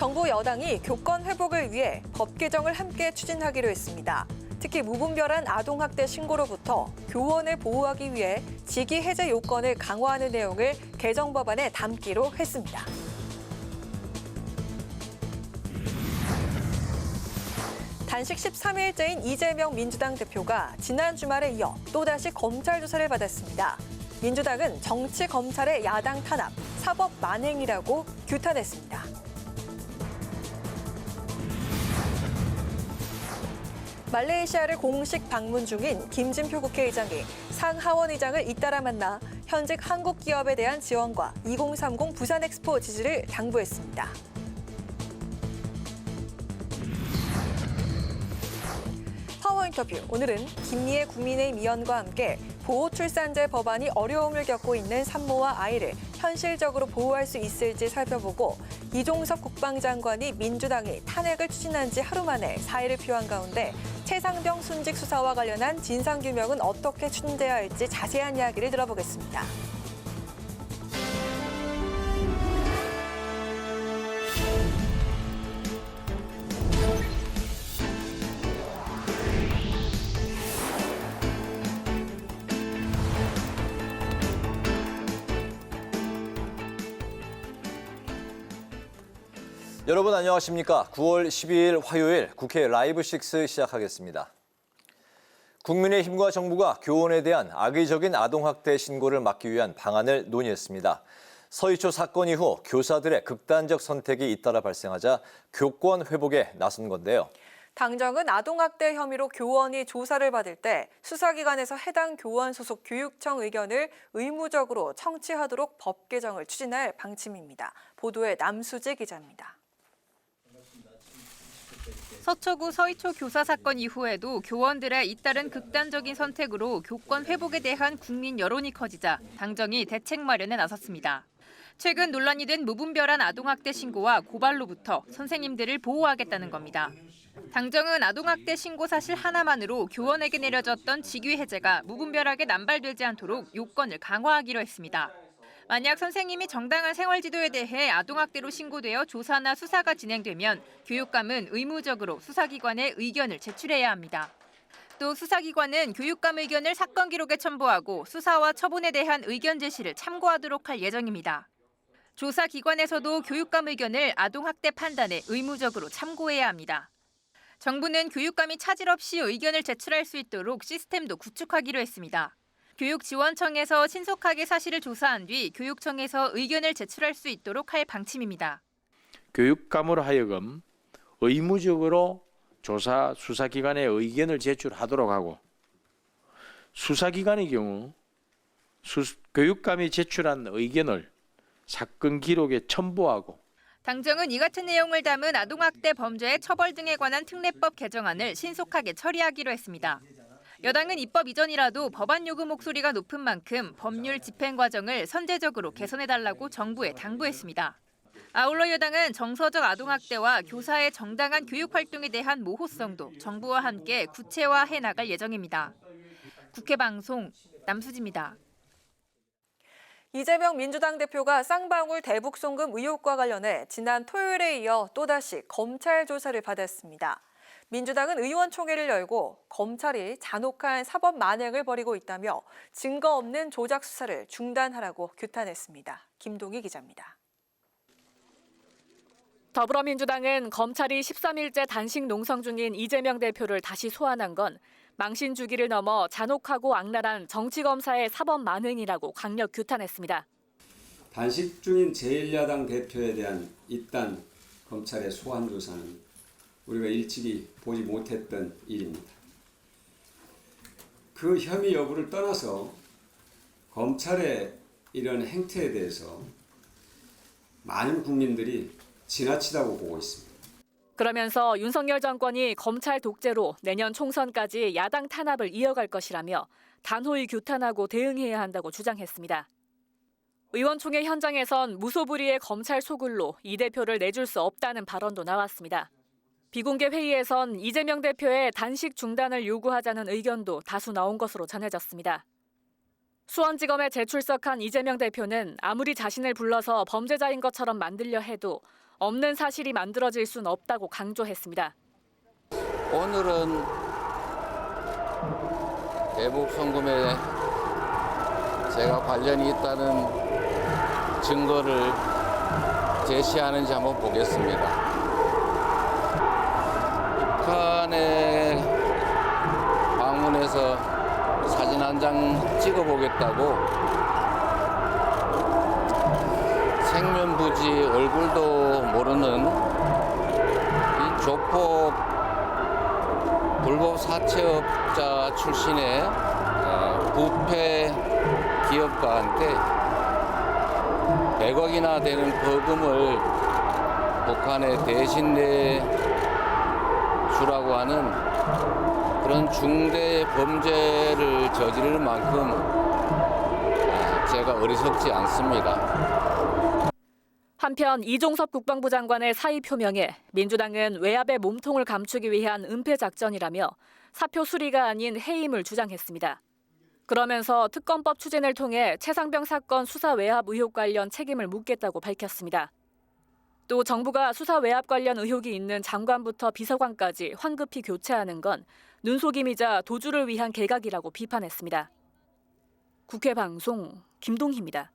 정부 여당이 교권 회복을 위해 법 개정을 함께 추진하기로 했습니다. 특히 무분별한 아동학대 신고로부터 교원을 보호하기 위해 직위 해제 요건을 강화하는 내용을 개정 법안에 담기로 했습니다. 단식 13일째인 이재명 민주당 대표가 지난 주말에 이어 또다시 검찰 조사를 받았습니다. 민주당은 정치 검찰의 야당 탄압, 사법 만행이라고 규탄했습니다. 말레이시아를 공식 방문 중인 김진표 국회의장이 상하원 의장을 잇따라 만나 현직 한국 기업에 대한 지원과 2030 부산 엑스포 지지를 당부했습니다. 파워 인터뷰, 오늘은 김미애 국민의힘 위원과 함께 보호출산제 법안이 어려움을 겪고 있는 산모와 아이를 현실적으로 보호할 수 있을지 살펴보고 이종석 국방장관이 민주당이 탄핵을 추진한 지 하루 만에 사의를 표한 가운데 최상병 순직 수사와 관련한 진상규명은 어떻게 추진돼야 할지 자세한 이야기를 들어보겠습니다. 여러분 안녕하십니까? 9월 12일 화요일 국회 라이브 6 시작하겠습니다. 국민의힘과 정부가 교원에 대한 악의적인 아동학대 신고를 막기 위한 방안을 논의했습니다. 서희초 사건 이후 교사들의 극단적 선택이 잇따라 발생하자 교권 회복에 나선 건데요. 당정은 아동학대 혐의로 교원이 조사를 받을 때 수사기관에서 해당 교원 소속 교육청 의견을 의무적으로 청취하도록 법 개정을 추진할 방침입니다. 보도에 남수지 기자입니다. 서초구 서희초 교사 사건 이후에도 교원들의 잇따른 극단적인 선택으로 교권 회복에 대한 국민 여론이 커지자 당정이 대책 마련에 나섰습니다. 최근 논란이 된 무분별한 아동학대 신고와 고발로부터 선생님들을 보호하겠다는 겁니다. 당정은 아동학대 신고 사실 하나만으로 교원에게 내려졌던 직위 해제가 무분별하게 남발되지 않도록 요건을 강화하기로 했습니다. 만약 선생님이 정당한 생활지도에 대해 아동학대로 신고되어 조사나 수사가 진행되면 교육감은 의무적으로 수사기관에 의견을 제출해야 합니다. 또 수사기관은 교육감 의견을 사건 기록에 첨부하고 수사와 처분에 대한 의견 제시를 참고하도록 할 예정입니다. 조사기관에서도 교육감 의견을 아동학대 판단에 의무적으로 참고해야 합니다. 정부는 교육감이 차질 없이 의견을 제출할 수 있도록 시스템도 구축하기로 했습니다. 교육지원청에서 신속하게 사실을 조사한 뒤 교육청에서 의견을 제출할 수 있도록 할 방침입니다. 교육감으로 하여금 의무적으로 조사 수사기관에 의견을 제출하도록 하고 수사기관의 경우 교육감이 제출한 의견을 사건 기록에 첨부하고 당정은 이 같은 내용을 담은 아동학대 범죄의 처벌 등에 관한 특례법 개정안을 신속하게 처리하기로 했습니다. 여당은 입법 이전이라도 법안 요구 목소리가 높은 만큼 법률 집행 과정을 선제적으로 개선해달라고 정부에 당부했습니다. 아울러 여당은 정서적 아동학대와 교사의 정당한 교육 활동에 대한 모호성도 정부와 함께 구체화해 나갈 예정입니다. 국회 방송 남수지입니다. 이재명 민주당 대표가 쌍방울 대북 송금 의혹과 관련해 지난 토요일에 이어 또다시 검찰 조사를 받았습니다. 민주당은 의원총회를 열고 검찰이 잔혹한 사법 만행을 벌이고 있다며 증거 없는 조작 수사를 중단하라고 규탄했습니다. 김동희 기자입니다. 더불어민주당은 검찰이 13일째 단식 농성 중인 이재명 대표를 다시 소환한 건 망신 주기를 넘어 잔혹하고 악랄한 정치검사의 사법 만행이라고 강력 규탄했습니다. 단식 중인 제1야당 대표에 대한 이딴 검찰의 소환 조사는 우리가 일찍이 보지 못했던 일입니다. 그 혐의 여부를 떠나서 검찰의 이런 행태에 대해서 많은 국민들이 지나치다고 보고 있습니다. 그러면서 윤석열 정권이 검찰 독재로 내년 총선까지 야당 탄압을 이어갈 것이라며 단호히 규탄하고 대응해야 한다고 주장했습니다. 의원총회 현장에선 무소불위의 검찰 소굴로 이 대표를 내줄 수 없다는 발언도 나왔습니다. 비공개 회의에선 이재명 대표의 단식 중단을 요구하자는 의견도 다수 나온 것으로 전해졌습니다. 수원지검에 재출석한 이재명 대표는 아무리 자신을 불러서 범죄자인 것처럼 만들려 해도 없는 사실이 만들어질 순 없다고 강조했습니다. 오늘은 대북 송금에 제가 관련이 있다는 증거를 제시하는지 한번 보겠습니다. 북한에 방문해서 사진 한 장 찍어보겠다고 생면부지 얼굴도 모르는 이 조폭 불법 사채업자 출신의 부패 기업가한테 100억이나 되는 벌금을 북한에 대신 내주라고 하는 그런 중대 범죄를 저지를 만큼 제가 어리석지 않습니다. 한편 이종섭 국방부 장관의 사의 표명에 민주당은 외압의 몸통을 감추기 위한 은폐 작전이라며 사표 수리가 아닌 해임을 주장했습니다. 그러면서 특검법 추진을 통해 최상병 사건 수사 외압 의혹 관련 책임을 묻겠다고 밝혔습니다. 또 정부가 수사 외압 관련 의혹이 있는 장관부터 비서관까지 황급히 교체하는 건 눈속임이자 도주를 위한 개각이라고 비판했습니다. 국회 방송 김동희입니다.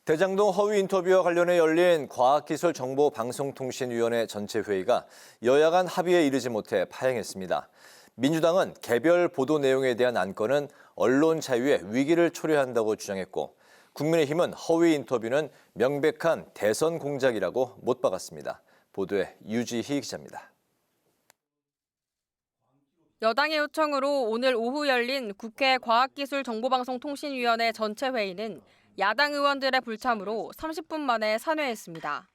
대장동 허위 인터뷰와 관련해 열린 과학기술정보방송통신위원회 전체 회의가 여야 간 합의에 이르지 못해 파행했습니다. 민주당은 개별 보도 내용에 대한 안건은 언론 자유의 위기를 초래한다고 주장했고, 국민의힘은 허위 인터뷰는 명백한 대선 공작이라고 못 박았습니다. 보도에 유지희 기자입니다. 여당의 요청으로 오늘 오후 열린 국회 과학기술정보방송통신위원회 전체 회의는 야당 의원들의 불참으로 30분 만에 산회했습니다.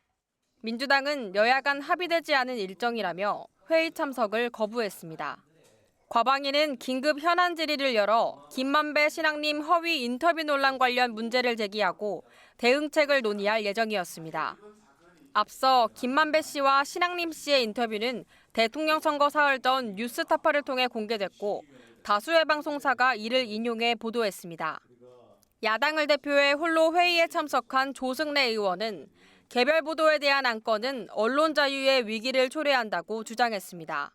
민주당은 여야 간 합의되지 않은 일정이라며 회의 참석을 거부했습니다. 과방위는 긴급 현안 질의를 열어 김만배 신앙님 허위 인터뷰 논란 관련 문제를 제기하고 대응책을 논의할 예정이었습니다. 앞서 김만배 씨와 신앙님 씨의 인터뷰는 대통령 선거 사흘 전 뉴스타파를 통해 공개됐고 다수의 방송사가 이를 인용해 보도했습니다. 야당을 대표해 홀로 회의에 참석한 조승래 의원은 개별 보도에 대한 안건은 언론 자유의 위기를 초래한다고 주장했습니다.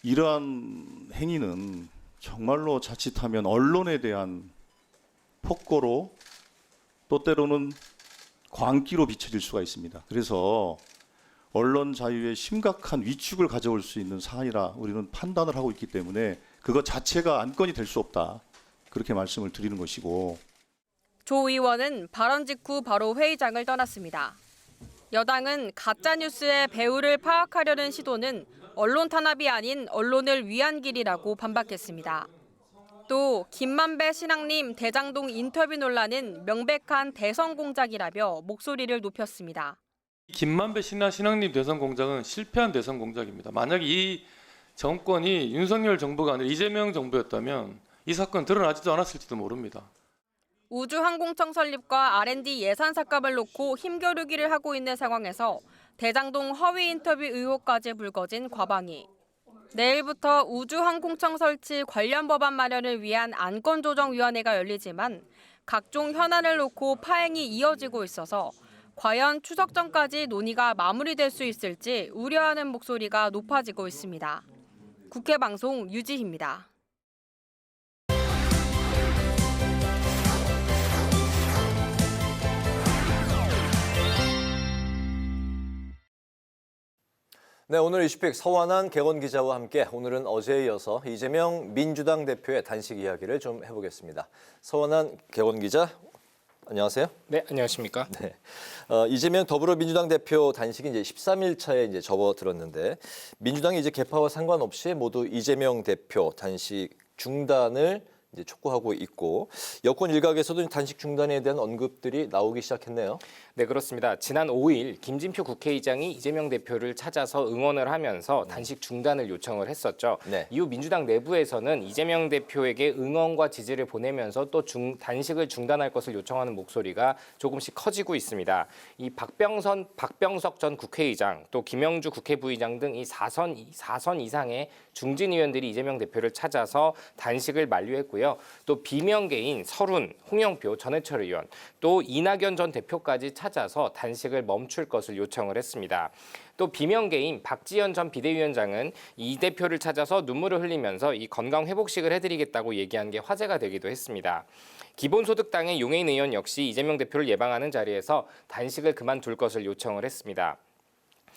이러한 행위는 정말로 자칫하면 언론에 대한 폭거로 또 때로는 광기로 비춰질 수가 있습니다. 그래서 언론 자유에 심각한 위축을 가져올 수 있는 사안이라 우리는 판단을 하고 있기 때문에 그것 자체가 안건이 될 수 없다. 그렇게 말씀을 드리는 것이고. 조 의원은 발언 직후 바로 회의장을 떠났습니다. 여당은 가짜뉴스의 배후를 파악하려는 시도는 언론 탄압이 아닌 언론을 위한 길이라고 반박했습니다. 또 김만배 신앙님 대장동 인터뷰 논란은 명백한 대선 공작이라며 목소리를 높였습니다. 김만배 신앙님 대선 공작은 실패한 대선 공작입니다. 만약에 이 정권이 윤석열 정부가 아니라 이재명 정부였다면 이 사건 드러나지도 않았을지도 모릅니다. 우주항공청 설립과 R&D 예산 삭감을 놓고 힘겨루기를 하고 있는 상황에서 대장동 허위 인터뷰 의혹까지 불거진 과방위. 내일부터 우주항공청 설치 관련 법안 마련을 위한 안건조정위원회가 열리지만 각종 현안을 놓고 파행이 이어지고 있어서 과연 추석 전까지 논의가 마무리될 수 있을지 우려하는 목소리가 높아지고 있습니다. 국회 방송 유지희입니다. 네, 오늘 이슈픽 서완한 객원 기자와 함께 오늘은 어제에 이어서 이재명 민주당 대표의 단식 이야기를 좀 해보겠습니다. 서완한 객원 기자, 안녕하세요. 네, 안녕하십니까? 네, 이재명 더불어민주당 대표 단식이 이제 13일 차에 이제 접어들었는데 민주당이 이제 개파와 상관없이 모두 이재명 대표 단식 중단을 이제 촉구하고 있고 여권 일각에서도 단식 중단에 대한 언급들이 나오기 시작했네요. 네, 그렇습니다. 지난 5일 김진표 국회의장이 이재명 대표를 찾아서 응원을 하면서 단식 중단을 요청을 했었죠. 네. 이후 민주당 내부에서는 이재명 대표에게 응원과 지지를 보내면서 또 단식을 중단할 것을 요청하는 목소리가 조금씩 커지고 있습니다. 이 박병석 전 국회의장, 또 김영주 국회부의장 등 이 4선 이상의 중진 의원들이 이재명 대표를 찾아서 단식을 만류했고요. 또 비명계인 설훈, 홍영표, 전해철 의원, 또 이낙연 전 대표까지 찾아서 단식을 멈출 것을 요청을 했습니다. 또 비명계인 박지원 전 비대위원장은 이 대표를 찾아서 눈물을 흘리면서 이 건강 회복식을 해드리겠다고 얘기한 게 화제가 되기도 했습니다. 기본소득당의 용해인 의원 역시 이재명 대표를 예방하는 자리에서 단식을 그만둘 것을 요청을 했습니다.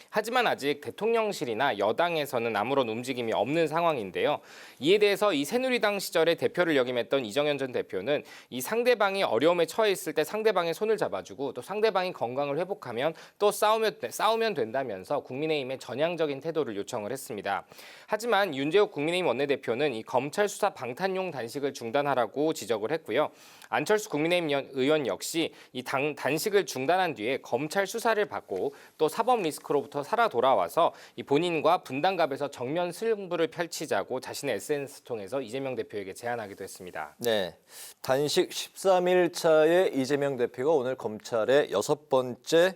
하지만 아직 대통령실이나 여당에서는 아무런 움직임이 없는 상황인데요. 이에 대해서 이 새누리당 시절에 대표를 역임했던 이정현 전 대표는 이 상대방이 어려움에 처해 있을 때 상대방의 손을 잡아주고 또 상대방이 건강을 회복하면 또 싸우면 된다면서 국민의힘에 전향적인 태도를 요청을 했습니다. 하지만 윤재욱 국민의힘 원내대표는 이 검찰 수사 방탄용 단식을 중단하라고 지적을 했고요. 안철수 국민의힘 의원 역시 이 단식을 중단한 뒤에 검찰 수사를 받고 또 사법 리스크로부터 살아 돌아와서 이 본인과 분당갑에서 정면 승부를 펼치자고 자신의 SNS 통해서 이재명 대표에게 제안하기도 했습니다. 네, 단식 13일 차에 이재명 대표가 오늘 검찰의 6번째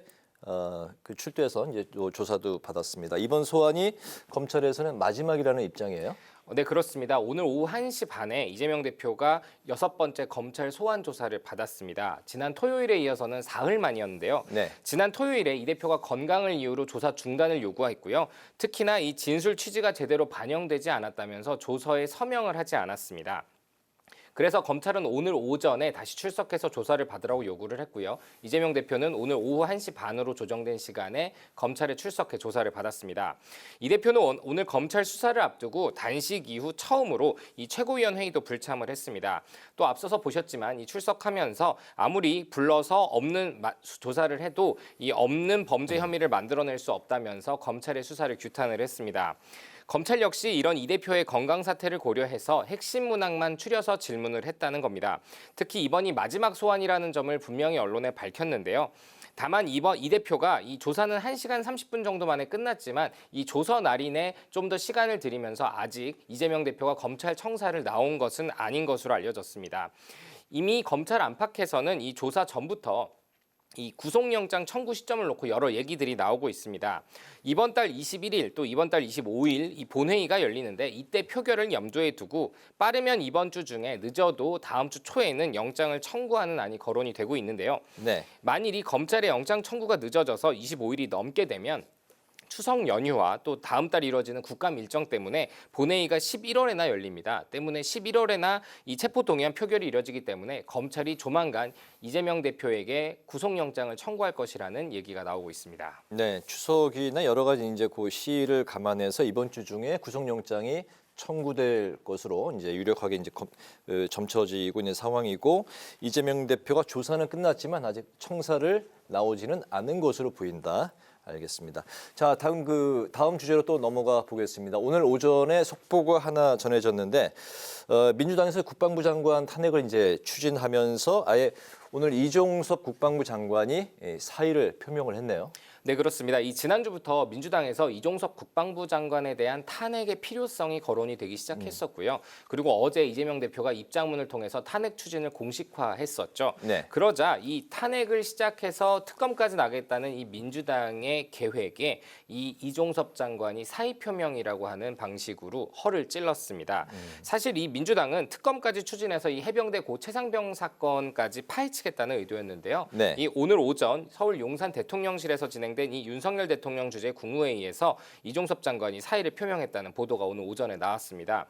출두해서 이제 또 조사도 받았습니다. 이번 소환이 검찰에서는 마지막이라는 입장이에요. 네, 그렇습니다. 오늘 오후 1시 반에 이재명 대표가 6번째 검찰 소환 조사를 받았습니다. 지난 토요일에 이어서는 사흘 만이었는데요. 네. 지난 토요일에 이 대표가 건강을 이유로 조사 중단을 요구했고요. 특히나 이 진술 취지가 제대로 반영되지 않았다면서 조서에 서명을 하지 않았습니다. 그래서 검찰은 오늘 오전에 다시 출석해서 조사를 받으라고 요구를 했고요. 이재명 대표는 오늘 오후 1시 반으로 조정된 시간에 검찰에 출석해 조사를 받았습니다. 이 대표는 오늘 검찰 수사를 앞두고 단식 이후 처음으로 이 최고위원회의도 불참을 했습니다. 또 앞서서 보셨지만 이 출석하면서 아무리 불러서 없는 조사를 해도 이 없는 범죄 혐의를 만들어낼 수 없다면서 검찰의 수사를 규탄을 했습니다. 검찰 역시 이런 이 대표의 건강 사태를 고려해서 핵심 문항만 추려서 질문을 했다는 겁니다. 특히 이번이 마지막 소환이라는 점을 분명히 언론에 밝혔는데요. 다만 이번 이 대표가 이 조사는 1시간 30분 정도 만에 끝났지만 이 조서 날인에 좀 더 시간을 들이면서 아직 이재명 대표가 검찰 청사를 나온 것은 아닌 것으로 알려졌습니다. 이미 검찰 안팎에서는 이 조사 전부터 이 구속영장 청구 시점을 놓고 여러 얘기들이 나오고 있습니다. 이번 달 21일 또 이번 달 25일 이 본회의가 열리는데 이때 표결을 염두에 두고 빠르면 이번 주 중에 늦어도 다음 주 초에는 영장을 청구하는 안이 거론이 되고 있는데요. 네. 만일 이 검찰의 영장 청구가 늦어져서 25일이 넘게 되면 추석 연휴와 또 다음 달 이뤄지는 국감 일정 때문에 본회의가 11월에나 열립니다. 때문에 11월에나 이 체포동의안 표결이 이뤄지기 때문에 검찰이 조만간 이재명 대표에게 구속영장을 청구할 것이라는 얘기가 나오고 있습니다. 네, 추석이나 여러 가지 이제 그 시일을 감안해서 이번 주 중에 구속영장이 청구될 것으로 이제 유력하게 이제 점쳐지고 있는 상황이고 이재명 대표가 조사는 끝났지만 아직 청사를 나오지는 않은 것으로 보인다. 알겠습니다. 자, 다음 주제로 또 넘어가 보겠습니다. 오늘 오전에 속보가 하나 전해졌는데 민주당에서 국방부 장관 탄핵을 이제 추진하면서 아예 오늘 이종섭 국방부 장관이 사의를 표명을 했네요. 네, 그렇습니다. 이 지난주부터 민주당에서 이종섭 국방부 장관에 대한 탄핵의 필요성이 거론이 되기 시작했었고요. 그리고 어제 이재명 대표가 입장문을 통해서 탄핵 추진을 공식화했었죠. 네. 그러자 이 탄핵을 시작해서 특검까지 나겠다는 이 민주당의 계획에 이 이종섭 장관이 사의 표명이라고 하는 방식으로 허를 찔렀습니다. 사실 이 민주당은 특검까지 추진해서 이 해병대 고 최상병 사건까지 파헤치겠다는 의도였는데요. 네. 이 오늘 오전 서울 용산 대통령실에서 진행된 이 윤석열 대통령 주재 국무회의에서 이종섭 장관이 사의를 표명했다는 보도가 오늘 오전에 나왔습니다.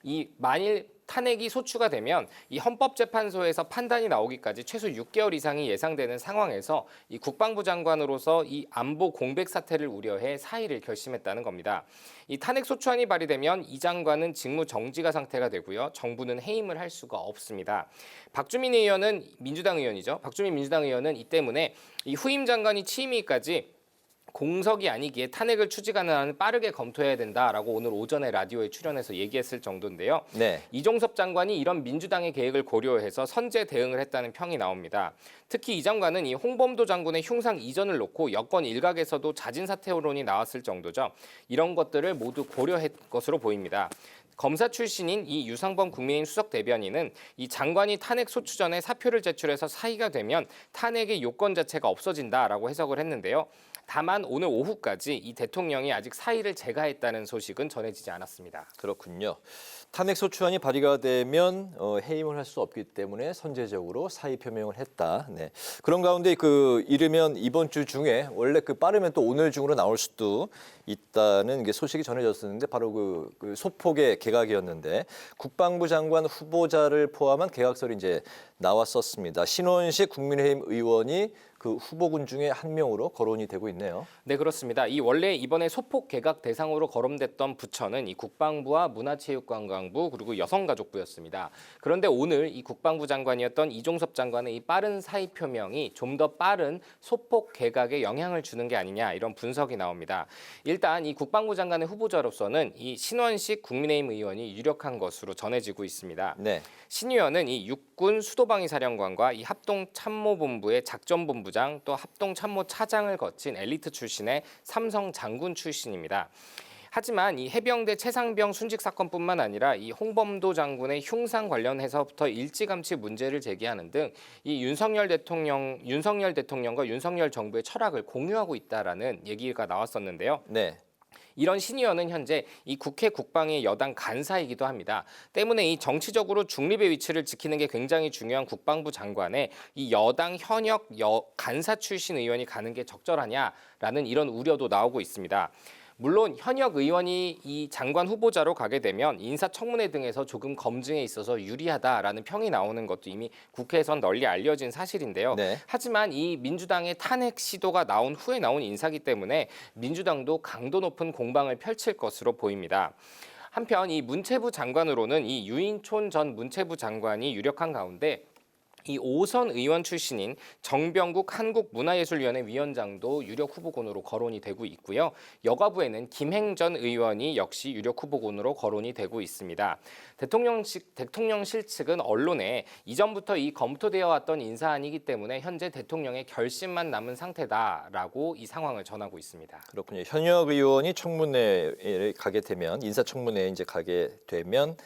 이 만일 탄핵이 소추가 되면 이 헌법재판소에서 판단이 나오기까지 최소 6개월 이상이 예상되는 상황에서 이 국방부 장관으로서 이 안보 공백 사태를 우려해 사의를 결심했다는 겁니다. 이 탄핵 소추안이 발의되면 이 장관은 직무 정지가 상태가 되고요. 정부는 해임을 할 수가 없습니다. 박주민 의원은 민주당 의원이죠. 박주민 민주당 의원은 이 때문에 이 후임 장관이 취임일까지 공석이 아니기에 탄핵을 추진하는 한은 빠르게 검토해야 된다라고 오늘 오전에 라디오에 출연해서 얘기했을 정도인데요. 네. 이종섭 장관이 이런 민주당의 계획을 고려해서 선제 대응을 했다는 평이 나옵니다. 특히 이 장관은 이 홍범도 장군의 흉상 이전을 놓고 여권 일각에서도 자진 사퇴론이 나왔을 정도죠. 이런 것들을 모두 고려할 것으로 보입니다. 검사 출신인 이 유상범 국민의힘 수석 대변인은 이 장관이 탄핵 소추 전에 사표를 제출해서 사의가 되면 탄핵의 요건 자체가 없어진다라고 해석을 했는데요. 다만 오늘 오후까지 이 대통령이 아직 사의를 제가했다는 소식은 전해지지 않았습니다. 그렇군요. 탄핵소추안이 발의가 되면 해임을 할 수 없기 때문에 선제적으로 사의 표명을 했다. 네. 그런 가운데 이르면 이번 주 중에 원래 빠르면 또 오늘 중으로 나올 수도 있다는 게 소식이 전해졌었는데 바로 그 소폭의 개각이었는데 국방부 장관 후보자를 포함한 개각설이 이제 나왔었습니다. 신원식 국민의힘 의원이 그 후보군 중에 한 명으로 거론이 되고 있네요. 네, 그렇습니다. 원래 이번에 소폭 개각 대상으로 거론됐던 부처는 이 국방부와 문화체육관광부 그리고 여성가족부였습니다. 그런데 오늘 이 국방부 장관이었던 이종섭 장관의 이 빠른 사의 표명이 좀 더 빠른 소폭 개각에 영향을 주는 게 아니냐 이런 분석이 나옵니다. 일단 이 국방부 장관의 후보자로서는 이 신원식 국민의힘 의원이 유력한 것으로 전해지고 있습니다. 네. 신 의원은 이 육군 수도방위사령관과 이 합동참모본부의 작전본부장 또 합동참모차장을 거친 엘리트 출신의 삼성 장군 출신입니다. 하지만 이 해병대 최상병 순직 사건뿐만 아니라 이 홍범도 장군의 흉상 관련해서부터 일찌감치 문제를 제기하는 등 이 윤석열 대통령과 윤석열 정부의 철학을 공유하고 있다라는 얘기가 나왔었는데요. 네. 이런 신 의원은 현재 이 국회 국방의 여당 간사이기도 합니다. 때문에 이 정치적으로 중립의 위치를 지키는 게 굉장히 중요한 국방부 장관에 이 여당 현역 간사 출신 의원이 가는 게 적절하냐라는 이런 우려도 나오고 있습니다. 물론 현역 의원이 이 장관 후보자로 가게 되면 인사청문회 등에서 조금 검증에 있어서 유리하다라는 평이 나오는 것도 이미 국회에선 널리 알려진 사실인데요. 네. 하지만 이 민주당의 탄핵 시도가 나온 후에 나온 인사기 때문에 민주당도 강도 높은 공방을 펼칠 것으로 보입니다. 한편 이 문체부 장관으로는 이 유인촌 전 문체부 장관이 유력한 가운데 이 5선 의원 출신인 정병국 한국문화예술위원회 위원장도 유력 후보군으로 거론이 되고 있고요. 여가부에는 김행 전 의원이 역시 유력 후보군으로 거론이 되고 있습니다. 대통령실 측은 언론에 이전부터 이 검토되어 왔던 인사안이기 때문에 현재 대통령의 결심만 남은 상태다라고 이 상황을 전하고 있습니다. 그렇군요. 현역 의원이 청문회에 가게 되면 인사청문회에 이제 가게 되면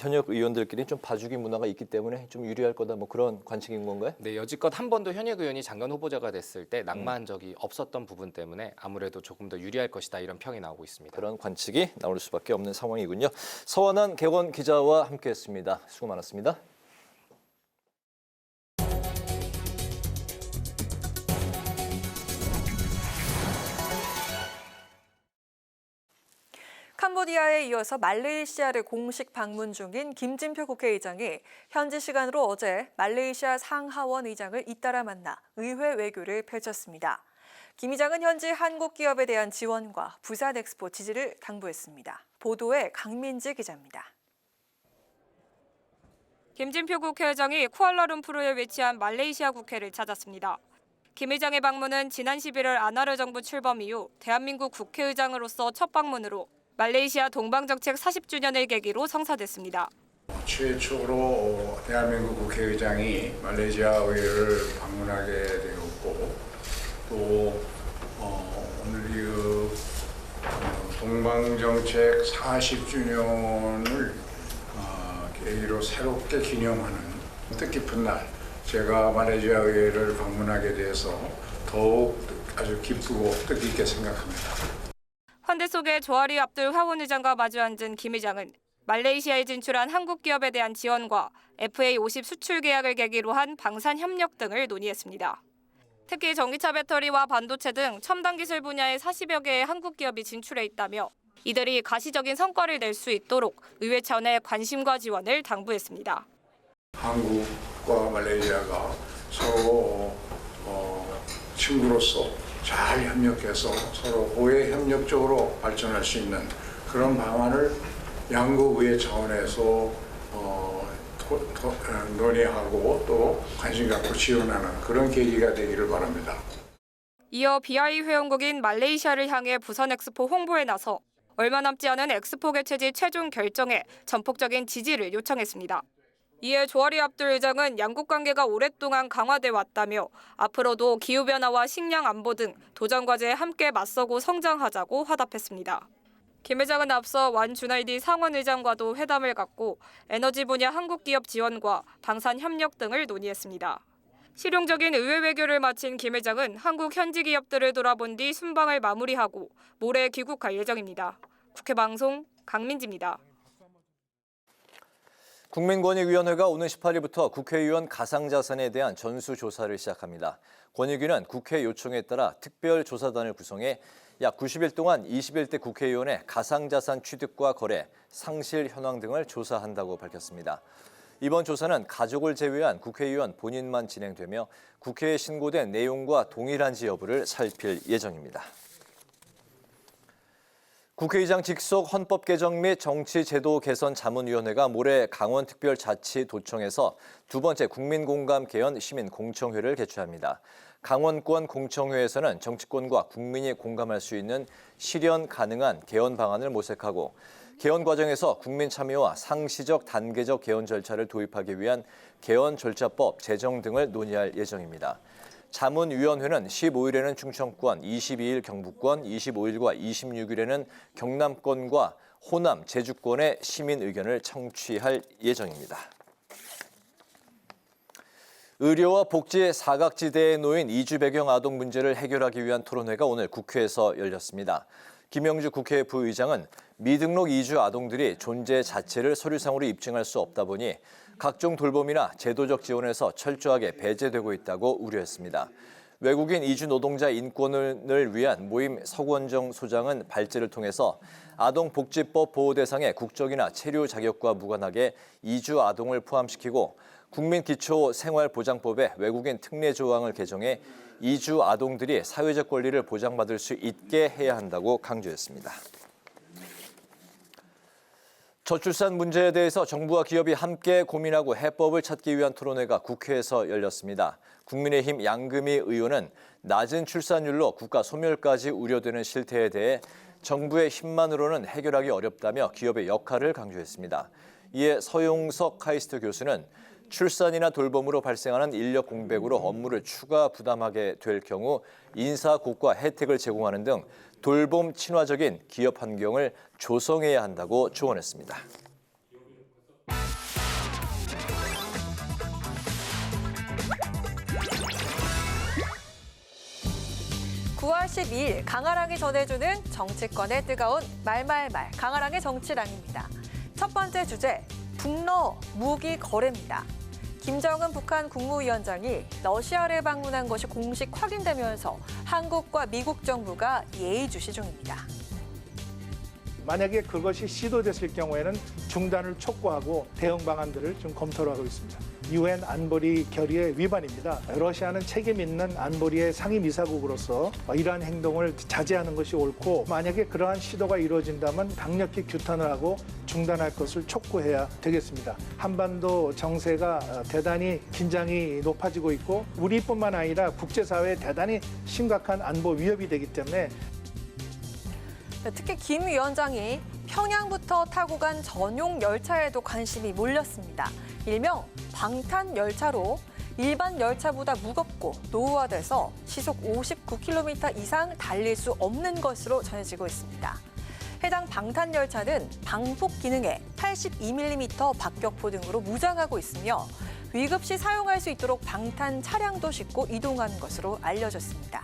현역 의원들끼리 좀 봐주기 문화가 있기 때문에 좀 유리할 거다 뭐 그런 관측인 건가요? 네, 여지껏 한 번도 현역 의원이 장관 후보자가 됐을 때 낙마한 적이 없었던 부분 때문에 아무래도 조금 더 유리할 것이다 이런 평이 나오고 있습니다. 그런 관측이 나올 수밖에 없는 상황이군요. 서원한 객원 기자와 함께했습니다. 수고 많았습니다. 캄보디아에 이어서 말레이시아를 공식 방문 중인 김진표 국회의장이 현지 시간으로 어제 말레이시아 상하원 의장을 잇따라 만나 의회 외교를 펼쳤습니다. 김 의장은 현지 한국 기업에 대한 지원과 부산 엑스포 지지를 당부했습니다. 보도에 강민지 기자입니다. 김진표 국회의장이 쿠알라룸푸르에 위치한 말레이시아 국회를 찾았습니다. 김 의장의 방문은 지난 11월 아나르 정부 출범 이후 대한민국 국회의장으로서 첫 방문으로 말레이시아 동방정책 40주년을 계기로 성사됐습니다. 최초로 대한민국 국회의장이 말레이시아 의회를 방문하게 되었고 또 오늘 이 동방정책 40주년을 계기로 새롭게 기념하는 뜻깊은 날 제가 말레이시아 의회를 방문하게 돼서 더욱 아주 기쁘고 뜻깊게 생각합니다. 환대 속에 조아리 압둘 화원 의장과 마주 앉은 김 의장은 말레이시아에 진출한 한국 기업에 대한 지원과 FA50 수출 계약을 계기로 한 방산 협력 등을 논의했습니다. 특히 전기차 배터리와 반도체 등 첨단 기술 분야에 40여 개의 한국 기업이 진출해 있다며 이들이 가시적인 성과를 낼 수 있도록 의회 차원의 관심과 지원을 당부했습니다. 한국과 말레이시아가 서로 친구로서 잘 협력해서 서로 호혜 협력적으로 발전할 수 있는 그런 방안을 양국 의회 차원에서 논의하고 또 관심 갖고 지원하는 그런 계기가 되기를 바랍니다. 이어 BRI 회원국인 말레이시아를 향해 부산 엑스포 홍보에 나서 얼마 남지 않은 엑스포 개최지 최종 결정에 전폭적인 지지를 요청했습니다. 이에 조아리 압둘 의장은 양국 관계가 오랫동안 강화돼 왔다며 앞으로도 기후변화와 식량 안보 등 도전 과제에 함께 맞서고 성장하자고 화답했습니다. 김 의장은 앞서 완 주나이디 상원 의장과도 회담을 갖고 에너지 분야 한국 기업 지원과 방산 협력 등을 논의했습니다. 실용적인 의회 외교를 마친 김 회장은 한국 현지 기업들을 돌아본 뒤 순방을 마무리하고 모레 귀국할 예정입니다. 국회 방송 강민지입니다. 국민권익위원회가 오는 18일부터 국회의원 가상자산에 대한 전수조사를 시작합니다. 권익위는 국회 요청에 따라 특별조사단을 구성해 약 90일 동안 21대 국회의원의 가상자산 취득과 거래, 상실 현황 등을 조사한다고 밝혔습니다. 이번 조사는 가족을 제외한 국회의원 본인만 진행되며 국회에 신고된 내용과 동일한지 여부를 살필 예정입니다. 국회의장 직속 헌법 개정 및 정치제도 개선 자문위원회가 모레 강원특별자치도청에서 두 번째 국민공감 개헌 시민공청회를 개최합니다. 강원권 공청회에서는 정치권과 국민이 공감할 수 있는 실현 가능한 개헌 방안을 모색하고 개헌 과정에서 국민 참여와 상시적 단계적 개헌 절차를 도입하기 위한 개헌 절차법 제정 등을 논의할 예정입니다. 자문위원회는 15일에는 충청권, 22일 경북권, 25일과 26일에는 경남권과 호남, 제주권의 시민 의견을 청취할 예정입니다. 의료와 복지의 사각지대에 놓인 이주 배경 아동 문제를 해결하기 위한 토론회가 오늘 국회에서 열렸습니다. 김영주 국회 부의장은 미등록 이주 아동들이 존재 자체를 서류상으로 입증할 수 없다 보니 각종 돌봄이나 제도적 지원에서 철저하게 배제되고 있다고 우려했습니다. 외국인 이주 노동자 인권을 위한 모임 서권정 소장은 발제를 통해서 아동복지법 보호 대상의 국적이나 체류 자격과 무관하게 이주 아동을 포함시키고 국민기초생활보장법에 외국인 특례 조항을 개정해 이주 아동들이 사회적 권리를 보장받을 수 있게 해야 한다고 강조했습니다. 저출산 문제에 대해서 정부와 기업이 함께 고민하고 해법을 찾기 위한 토론회가 국회에서 열렸습니다. 국민의힘 양금희 의원은 낮은 출산율로 국가 소멸까지 우려되는 실태에 대해 정부의 힘만으로는 해결하기 어렵다며 기업의 역할을 강조했습니다. 이에 서용석 카이스트 교수는 출산이나 돌봄으로 발생하는 인력 공백으로 업무를 추가 부담하게 될 경우 인사고과 혜택을 제공하는 등 돌봄 친화적인 기업 환경을 조성해야 한다고 조언했습니다. (9월 12일) 강아랑이 전해주는 정치권의 뜨거운 말말말 강아랑의 정치랑입니다. 첫 번째 주제, 북러 무기 거래입니다. 김정은 북한 국무위원장이 러시아를 방문한 것이 공식 확인되면서 한국과 미국 정부가 예의주시 중입니다. 만약에 그것이 시도됐을 경우에는 중단을 촉구하고 대응 방안들을 좀 검토를 하고 있습니다. 유엔 안보리 결의의 위반입니다. 러시아는 책임 있는 안보리의 상임이사국으로서 이러한 행동을 자제하는 것이 옳고 만약에 그러한 시도가 이루어진다면 강력히 규탄을 하고 중단할 것을 촉구해야 되겠습니다. 한반도 정세가 대단히 긴장이 높아지고 있고 우리뿐만 아니라 국제사회에 대단히 심각한 안보 위협이 되기 때문에 특히 김 위원장이 평양부터 타고 간 전용 열차에도 관심이 몰렸습니다. 일명 방탄 열차로 일반 열차보다 무겁고 노후화돼서 시속 59km 이상 달릴 수 없는 것으로 전해지고 있습니다. 해당 방탄 열차는 방폭 기능에 82mm 박격포 등으로 무장하고 있으며 위급 시 사용할 수 있도록 방탄 차량도 싣고 이동하는 것으로 알려졌습니다.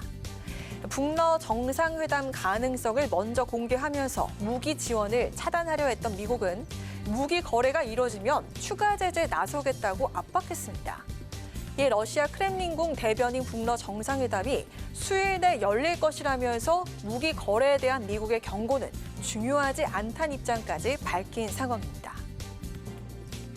북러 정상회담 가능성을 먼저 공개하면서 무기 지원을 차단하려 했던 미국은 무기 거래가 이뤄지면 추가 제재에 나서겠다고 압박했습니다. 이에 러시아 크렘린궁 대변인 북러 정상회담이 수요일 내 열릴 것이라면서 무기 거래에 대한 미국의 경고는 중요하지 않다는 입장까지 밝힌 상황입니다.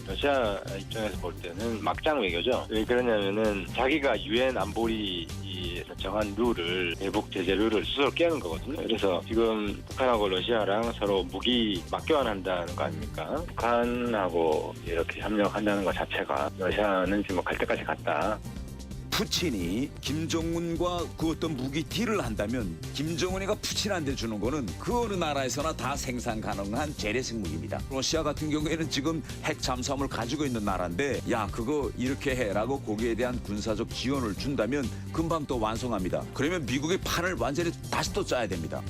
러시아 입장에서 볼 때는 막장 외교죠. 왜 그러냐면은 자기가 유엔 안보리에서 정한 룰을 대북 제재 룰을 스스로 깨는 거거든요. 그래서 지금 북한하고 러시아랑 서로 무기 맞교환한다는 거 아닙니까? 북한하고 이렇게 협력한다는 것 자체가 러시아는 지금 갈 때까지 갔다. 푸틴이 김정은과 그 어떤 무기 딜을 한다면 김정은이가 푸틴한테 주는 거는 그 어느 나라에서나 다 생산 가능한 재래식 무기입니다. 러시아 같은 경우에는 지금 핵 잠수함을 가지고 있는 나라인데 야 그거 이렇게 해라고 거기에 대한 군사적 지원을 준다면 금방 또 완성합니다. 그러면 미국의 판을 완전히 다시 또 짜야 됩니다.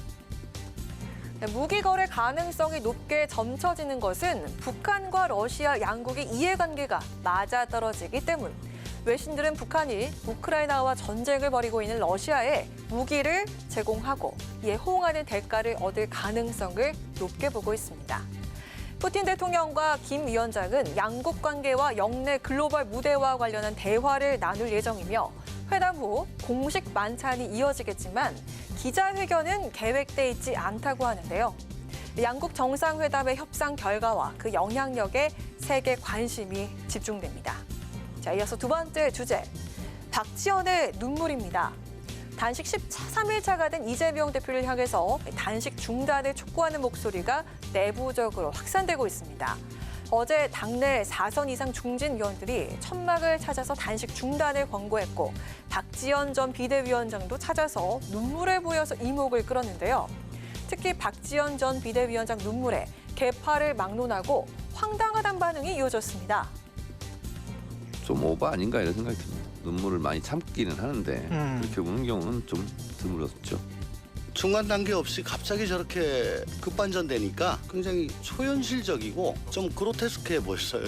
무기 거래 가능성이 높게 점쳐지는 것은 북한과 러시아 양국의 이해관계가 맞아떨어지기 때문. 외신들은 북한이 우크라이나와 전쟁을 벌이고 있는 러시아에 무기를 제공하고 이에 호응하는 대가를 얻을 가능성을 높게 보고 있습니다. 푸틴 대통령과 김 위원장은 양국 관계와 영내 글로벌 무대와 관련한 대화를 나눌 예정이며 회담 후 공식 만찬이 이어지겠지만 기자회견은 계획돼 있지 않다고 하는데요. 양국 정상회담의 협상 결과와 그 영향력에 세계 관심이 집중됩니다. 자, 이어서 두 번째 주제, 박지원의 눈물입니다. 단식 13일차가 된 이재명 대표를 향해서 단식 중단을 촉구하는 목소리가 내부적으로 확산되고 있습니다. 어제 당내 4선 이상 중진 의원들이 천막을 찾아서 단식 중단을 권고했고 박지원 전 비대위원장도 찾아서 눈물을 보여서 이목을 끌었는데요. 특히 박지원 전 비대위원장 눈물에 개파를 막론하고 황당하다는 반응이 이어졌습니다. 좀 오버 아닌가 이런 생각이 듭니다. 눈물을 많이 참기는 하는데 그렇게 우는 경우는 좀 드물었죠. 중간 단계 없이 갑자기 저렇게 급반전되니까 굉장히 초현실적이고 좀 그로테스크해 보였어요.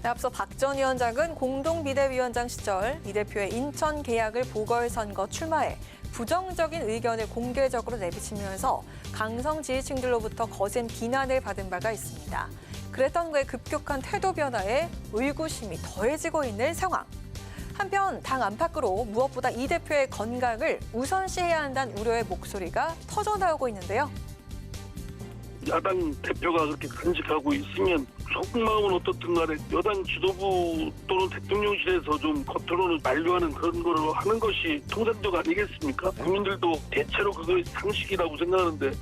네, 앞서 박 전 위원장은 공동 비대위원장 시절 이 대표의 인천 계약을 보궐선거 출마해 부정적인 의견을 공개적으로 내비치면서 강성 지지층들로부터 거센 비난을 받은 바가 있습니다. 그랬던 그의 급격한 태도 변화에 의구심이 더해지고 있는 상황. 한편 당 안팎으로 무엇보다 이 대표의 건강을 우선시해야 한다는 우려의 목소리가 터져나오고 있는데요. 야당 대표가 그렇게 간직하고 있으면 속마음은 어떻든 간에 여당 지도부 또는 대통령실에서 좀 겉으로는 만류하는 그런 거를 하는 것이 통상적 아니겠습니까? 국민들도 대체로 그거 상식이라고 생각하는데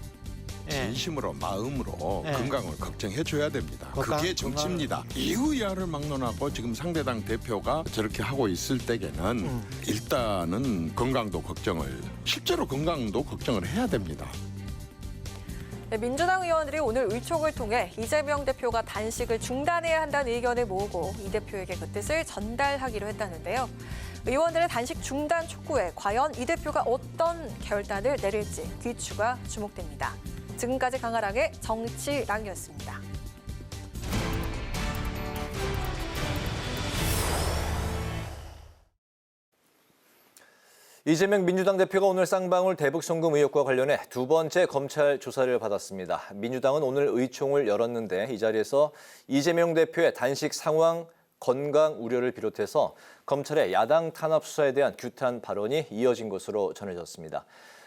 진심으로 마음으로 건강을 걱정해줘야 됩니다. 그게 정치입니다. 이의야를 막론하고 지금 상대당 대표가 저렇게 하고 있을 때에는 일단은 건강도 걱정을, 실제로 건강도 걱정을 해야 됩니다. 네, 민주당 의원들이 오늘 의총을 통해 이재명 대표가 단식을 중단해야 한다는 의견을 모으고 이 대표에게 그 뜻을 전달하기로 했다는데요. 의원들의 단식 중단 촉구에 과연 이 대표가 어떤 결단을 내릴지 귀추가 주목됩니다. 지금까지 강아랑의 정치랑이었습니다. 이재명 민주당 대표가 오늘 쌍방울 대북송금 의혹과 관련해 두 번째 검찰 조사를 받았습니다. 민주당은 오늘 의총을 열었는데 이 자리에서 이재명 대표의 단식 상황, 건강 우려를 비롯해서 검찰의 야당 탄압 수사에 대한 규탄 발언이 이어진 것으로 전해졌습니다.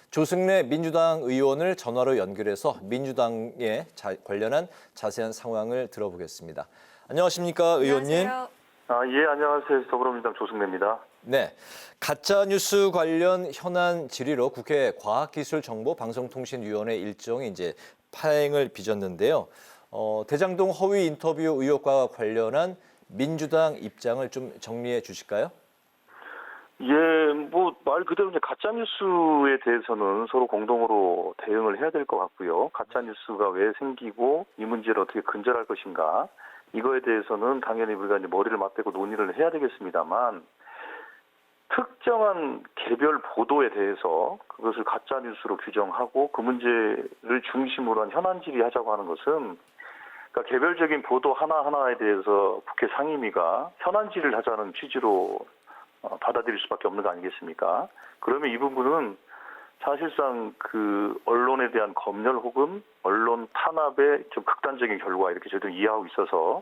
조승래 민주당 의원을 전화로 연결해서 민주당에 관련한 자세한 상황을 들어보겠습니다. 안녕하십니까, 의원님? 안녕하세요. 예, 안녕하세요. 더불어민주당 조승래입니다. 네, 가짜뉴스 관련 현안 질의로 국회 과학기술정보방송통신위원회 일정이 이제 파행을 빚었는데요. 대장동 허위 인터뷰 의혹과 관련한 민주당 입장을 좀 정리해 주실까요? 예, 뭐 말 그대로 이제 가짜 뉴스에 대해서는 서로 공동으로 대응을 해야 될 것 같고요. 가짜 뉴스가 왜 생기고 이 문제를 어떻게 근절할 것인가, 이거에 대해서는 당연히 우리가 이제 머리를 맞대고 논의를 해야 되겠습니다만, 특정한 개별 보도에 대해서 그것을 가짜 뉴스로 규정하고 그 문제를 중심으로 한 현안 질의하자고 하는 것은, 그러니까 개별적인 보도 하나하나에 대해서 국회 상임위가 현안 질의를 하자는 취지로 받아들일 수밖에 없는 거 아니겠습니까? 그러면 이 부분은 사실상 그 언론에 대한 검열 혹은 언론 탄압의 좀 극단적인 결과, 이렇게 저희들은 이해하고 있어서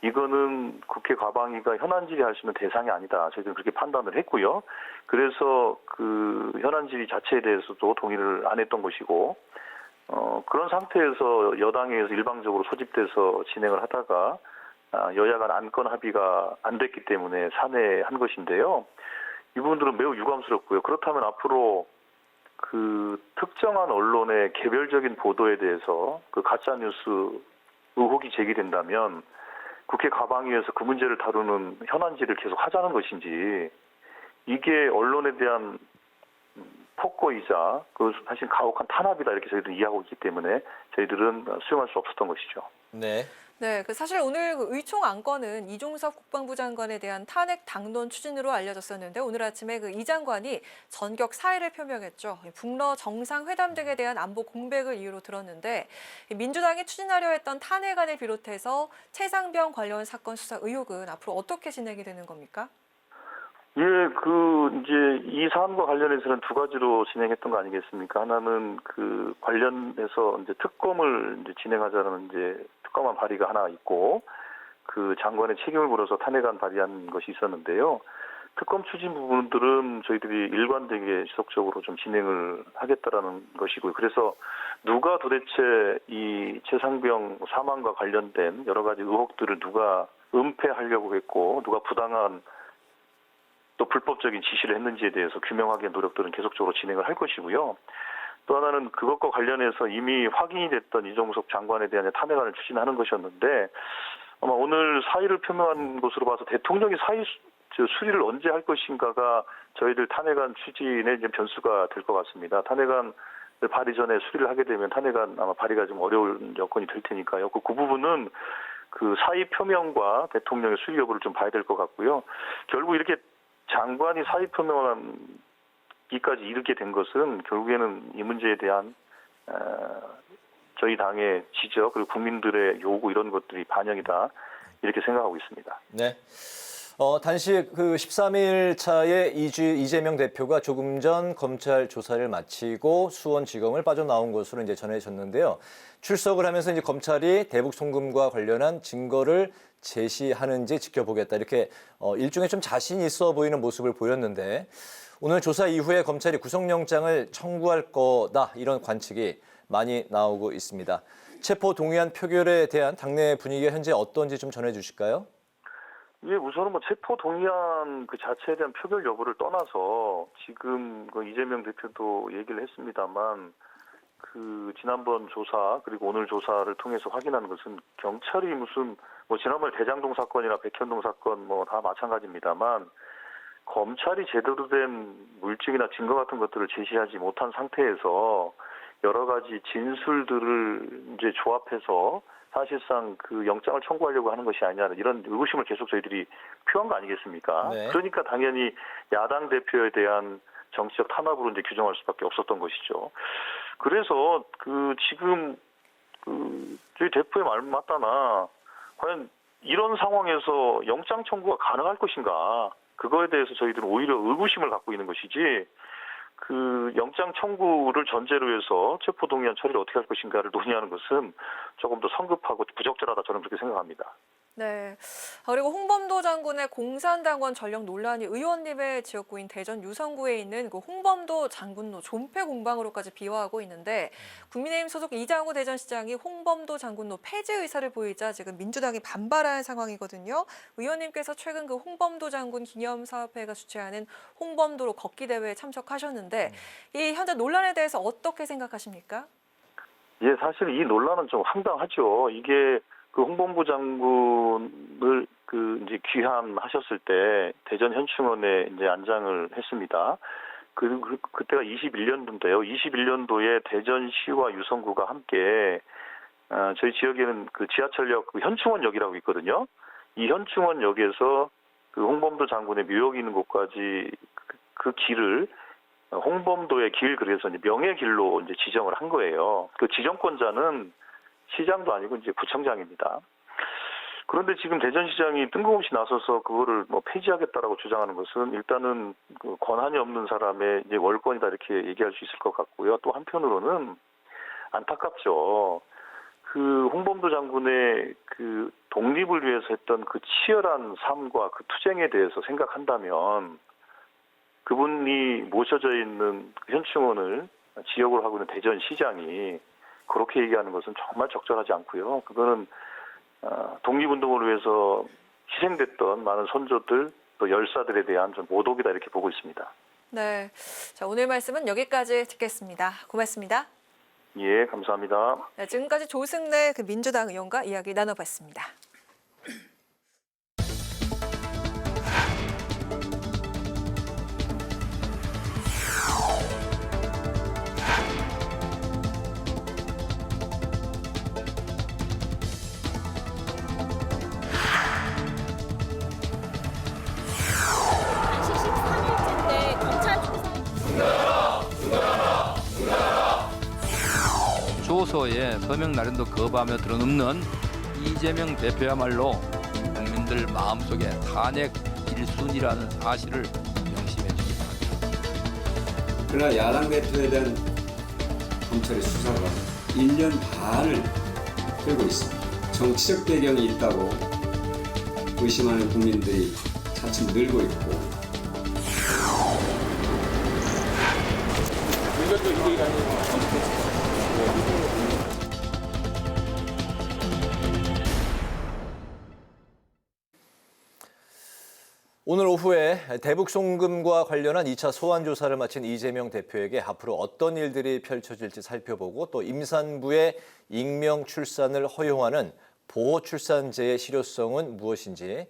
이거는 국회 과방위가 현안 질의할 수 있는 대상이 아니다, 저희들은 그렇게 판단을 했고요. 그래서 그 현안 질의 자체에 대해서도 동의를 안 했던 것이고, 그런 상태에서 여당에서 일방적으로 소집돼서 진행을 하다가 여야 간 안건 합의가 안 됐기 때문에 산회한 것인데요. 이 부분들은 매우 유감스럽고요. 그렇다면 앞으로 그 특정한 언론의 개별적인 보도에 대해서 그 가짜뉴스 의혹이 제기된다면 국회 과방위에서 그 문제를 다루는 현안질을 계속 하자는 것인지, 이게 언론에 대한 폭거이자 그 사실 가혹한 탄압이다, 이렇게 저희들은 이해하고 있기 때문에 저희들은 수용할 수 없었던 것이죠. 네. 네, 사실 오늘 의총 안건은 이종섭 국방부 장관에 대한 탄핵 당론 추진으로 알려졌었는데 오늘 아침에 이 장관이 전격 사의를 표명했죠. 북러 정상회담 등에 대한 안보 공백을 이유로 들었는데 민주당이 추진하려 했던 탄핵안을 비롯해서 최상병 관련 사건 수사 의혹은 앞으로 어떻게 진행이 되는 겁니까? 예, 이제 이 사안과 관련해서는 두 가지로 진행했던 거 아니겠습니까? 하나는 관련해서 이제 특검을 이제 진행하자는 이제 특검안 발의가 하나 있고, 장관의 책임을 물어서 탄핵안 발의한 것이 있었는데요. 특검 추진 부분들은 저희들이 일관되게 지속적으로 좀 진행을 하겠다라는 것이고요. 그래서 누가 도대체 이 최상병 사망과 관련된 여러 가지 의혹들을 누가 은폐하려고 했고, 누가 부당한 또 불법적인 지시를 했는지에 대해서 규명하기 위한 노력들은 계속적으로 진행을 할 것이고요. 또 하나는 그것과 관련해서 이미 확인이 됐던 이종섭 장관에 대한 탄핵안을 추진하는 것이었는데 아마 오늘 사의를 표명한 것으로 봐서 대통령이 사의 수리를 언제 할 것인가가 저희들 탄핵안 추진의 이제 변수가 될 것 같습니다. 탄핵안 발의 전에 수리를 하게 되면 탄핵안 아마 발의가 좀 어려운 여건이 될 테니까요. 그 부분은 사의 표명과 대통령의 수리 여부를 좀 봐야 될 것 같고요. 결국 이렇게 장관이 사의 표명하기까지 이르게 된 것은 결국에는 이 문제에 대한 저희 당의 지적 그리고 국민들의 요구 이런 것들이 반영이다 이렇게 생각하고 있습니다. 네. 단식 13일 차에 이재명 대표가 조금 전 검찰 조사를 마치고 수원지검을 빠져나온 것으로 이제 전해졌는데요. 출석을 하면서 이제 검찰이 대북 송금과 관련한 증거를 제시하는지 지켜보겠다 이렇게 일종의 좀 자신 있어 보이는 모습을 보였는데 오늘 조사 이후에 검찰이 구속영장을 청구할 거다 이런 관측이 많이 나오고 있습니다. 체포 동의안 표결에 대한 당내 분위기가 현재 어떤지 좀 전해주실까요? 예, 우선은 체포 동의안 자체에 대한 표결 여부를 떠나서 지금 이재명 대표도 얘기를 했습니다만 지난번 조사 그리고 오늘 조사를 통해서 확인한 것은 경찰이 무슨 지난번에 대장동 사건이나 백현동 사건 다 마찬가지입니다만 검찰이 제대로 된 물증이나 증거 같은 것들을 제시하지 못한 상태에서 여러 가지 진술들을 이제 조합해서 사실상 영장을 청구하려고 하는 것이 아니냐 이런 의구심을 계속 저희들이 표한 거 아니겠습니까? 네. 그러니까 당연히 야당 대표에 대한 정치적 탄압으로 이제 규정할 수밖에 없었던 것이죠. 그래서 지금 저희 대표의 말 맞다나 과연 이런 상황에서 영장 청구가 가능할 것인가? 그거에 대해서 저희들은 오히려 의구심을 갖고 있는 것이지. 영장 청구를 전제로 해서 체포동의안 처리를 어떻게 할 것인가를 논의하는 것은 조금 더 성급하고 부적절하다 저는 그렇게 생각합니다. 네. 그리고 홍범도 장군의 공산당원 전력 논란이 의원님의 지역구인 대전 유성구에 있는 홍범도 장군로 존폐 공방으로까지 비화하고 있는데 국민의힘 소속 이장우 대전시장이 홍범도 장군로 폐지 의사를 보이자 지금 민주당이 반발한 상황이거든요. 의원님께서 최근 홍범도 장군 기념사업회가 주최하는 홍범도로 걷기 대회에 참석하셨는데 이 현재 논란에 대해서 어떻게 생각하십니까? 예, 사실 이 논란은 좀 황당하죠. 이게 홍범도 장군을 이제 귀함하셨을 때 대전 현충원에 이제 안장을 했습니다. 그때가 21년도인데요. 21년도에 대전시와 유성구가 함께 저희 지역에는 지하철역 현충원역이라고 있거든요. 이 현충원역에서 홍범도 장군의 묘역이 있는 곳까지 그 길을 홍범도의 길 그래서 이제 명예길로 이제 지정을 한 거예요. 지정권자는 시장도 아니고 이제 구청장입니다. 그런데 지금 대전시장이 뜬금없이 나서서 그거를 폐지하겠다라고 주장하는 것은 일단은 권한이 없는 사람의 이제 월권이다 이렇게 얘기할 수 있을 것 같고요. 또 한편으로는 안타깝죠. 홍범도 장군의 독립을 위해서 했던 치열한 삶과 투쟁에 대해서 생각한다면 그분이 모셔져 있는 현충원을 지역으로 하고 있는 대전시장이 그렇게 얘기하는 것은 정말 적절하지 않고요. 그거는 독립운동을 위해서 희생됐던 많은 선조들 또 열사들에 대한 좀 모독이다 이렇게 보고 있습니다. 네, 자 오늘 말씀은 여기까지 듣겠습니다. 고맙습니다. 예, 감사합니다. 네, 지금까지 조승래 민주당 의원과 이야기 나눠봤습니다. 고소에 서명 날인도 거부하며 들어눕는 이재명 대표야말로 국민들 마음속에 탄핵 1순위라는 사실을 명심해 주기 바랍니다. 그러나 야당 대표에 대한 검찰의 수사가 1년 반을 끌고 있습니다. 정치적 배경이 있다고 의심하는 국민들이 차츰 늘고 있고 오늘 오후에 대북 송금과 관련한 2차 소환 조사를 마친 이재명 대표에게 앞으로 어떤 일들이 펼쳐질지 살펴보고 또 임산부의 익명 출산을 허용하는 보호 출산제의 실효성은 무엇인지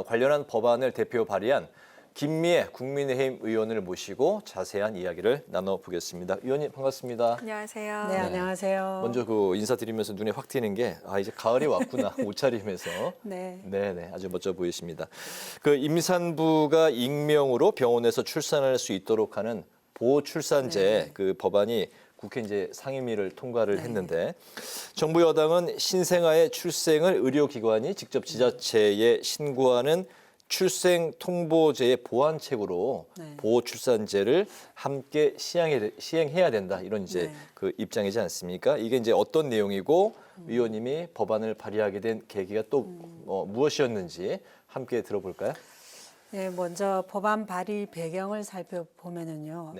관련한 법안을 대표 발의한 김미애 국민의힘 의원을 모시고 자세한 이야기를 나눠보겠습니다. 의원님 반갑습니다. 안녕하세요. 네, 안녕하세요. 먼저 인사드리면서 눈에 확 띄는 게 이제 가을이 왔구나 옷차림에서 네네 아주 멋져 보이십니다. 임산부가 익명으로 병원에서 출산할 수 있도록 하는 보호 출산제 법안이 국회 이제 상임위를 통과를 했는데 정부 여당은 신생아의 출생을 의료기관이 직접 지자체에 신고하는 출생통보제의 보완책으로 보호출산제를 함께 시행해야 된다 이런 이제 입장이지 않습니까? 이게 이제 어떤 내용이고 의원님이 법안을 발의하게 된 계기가 또 무엇이었는지 함께 들어볼까요? 네, 먼저 법안 발의 배경을 살펴보면은요.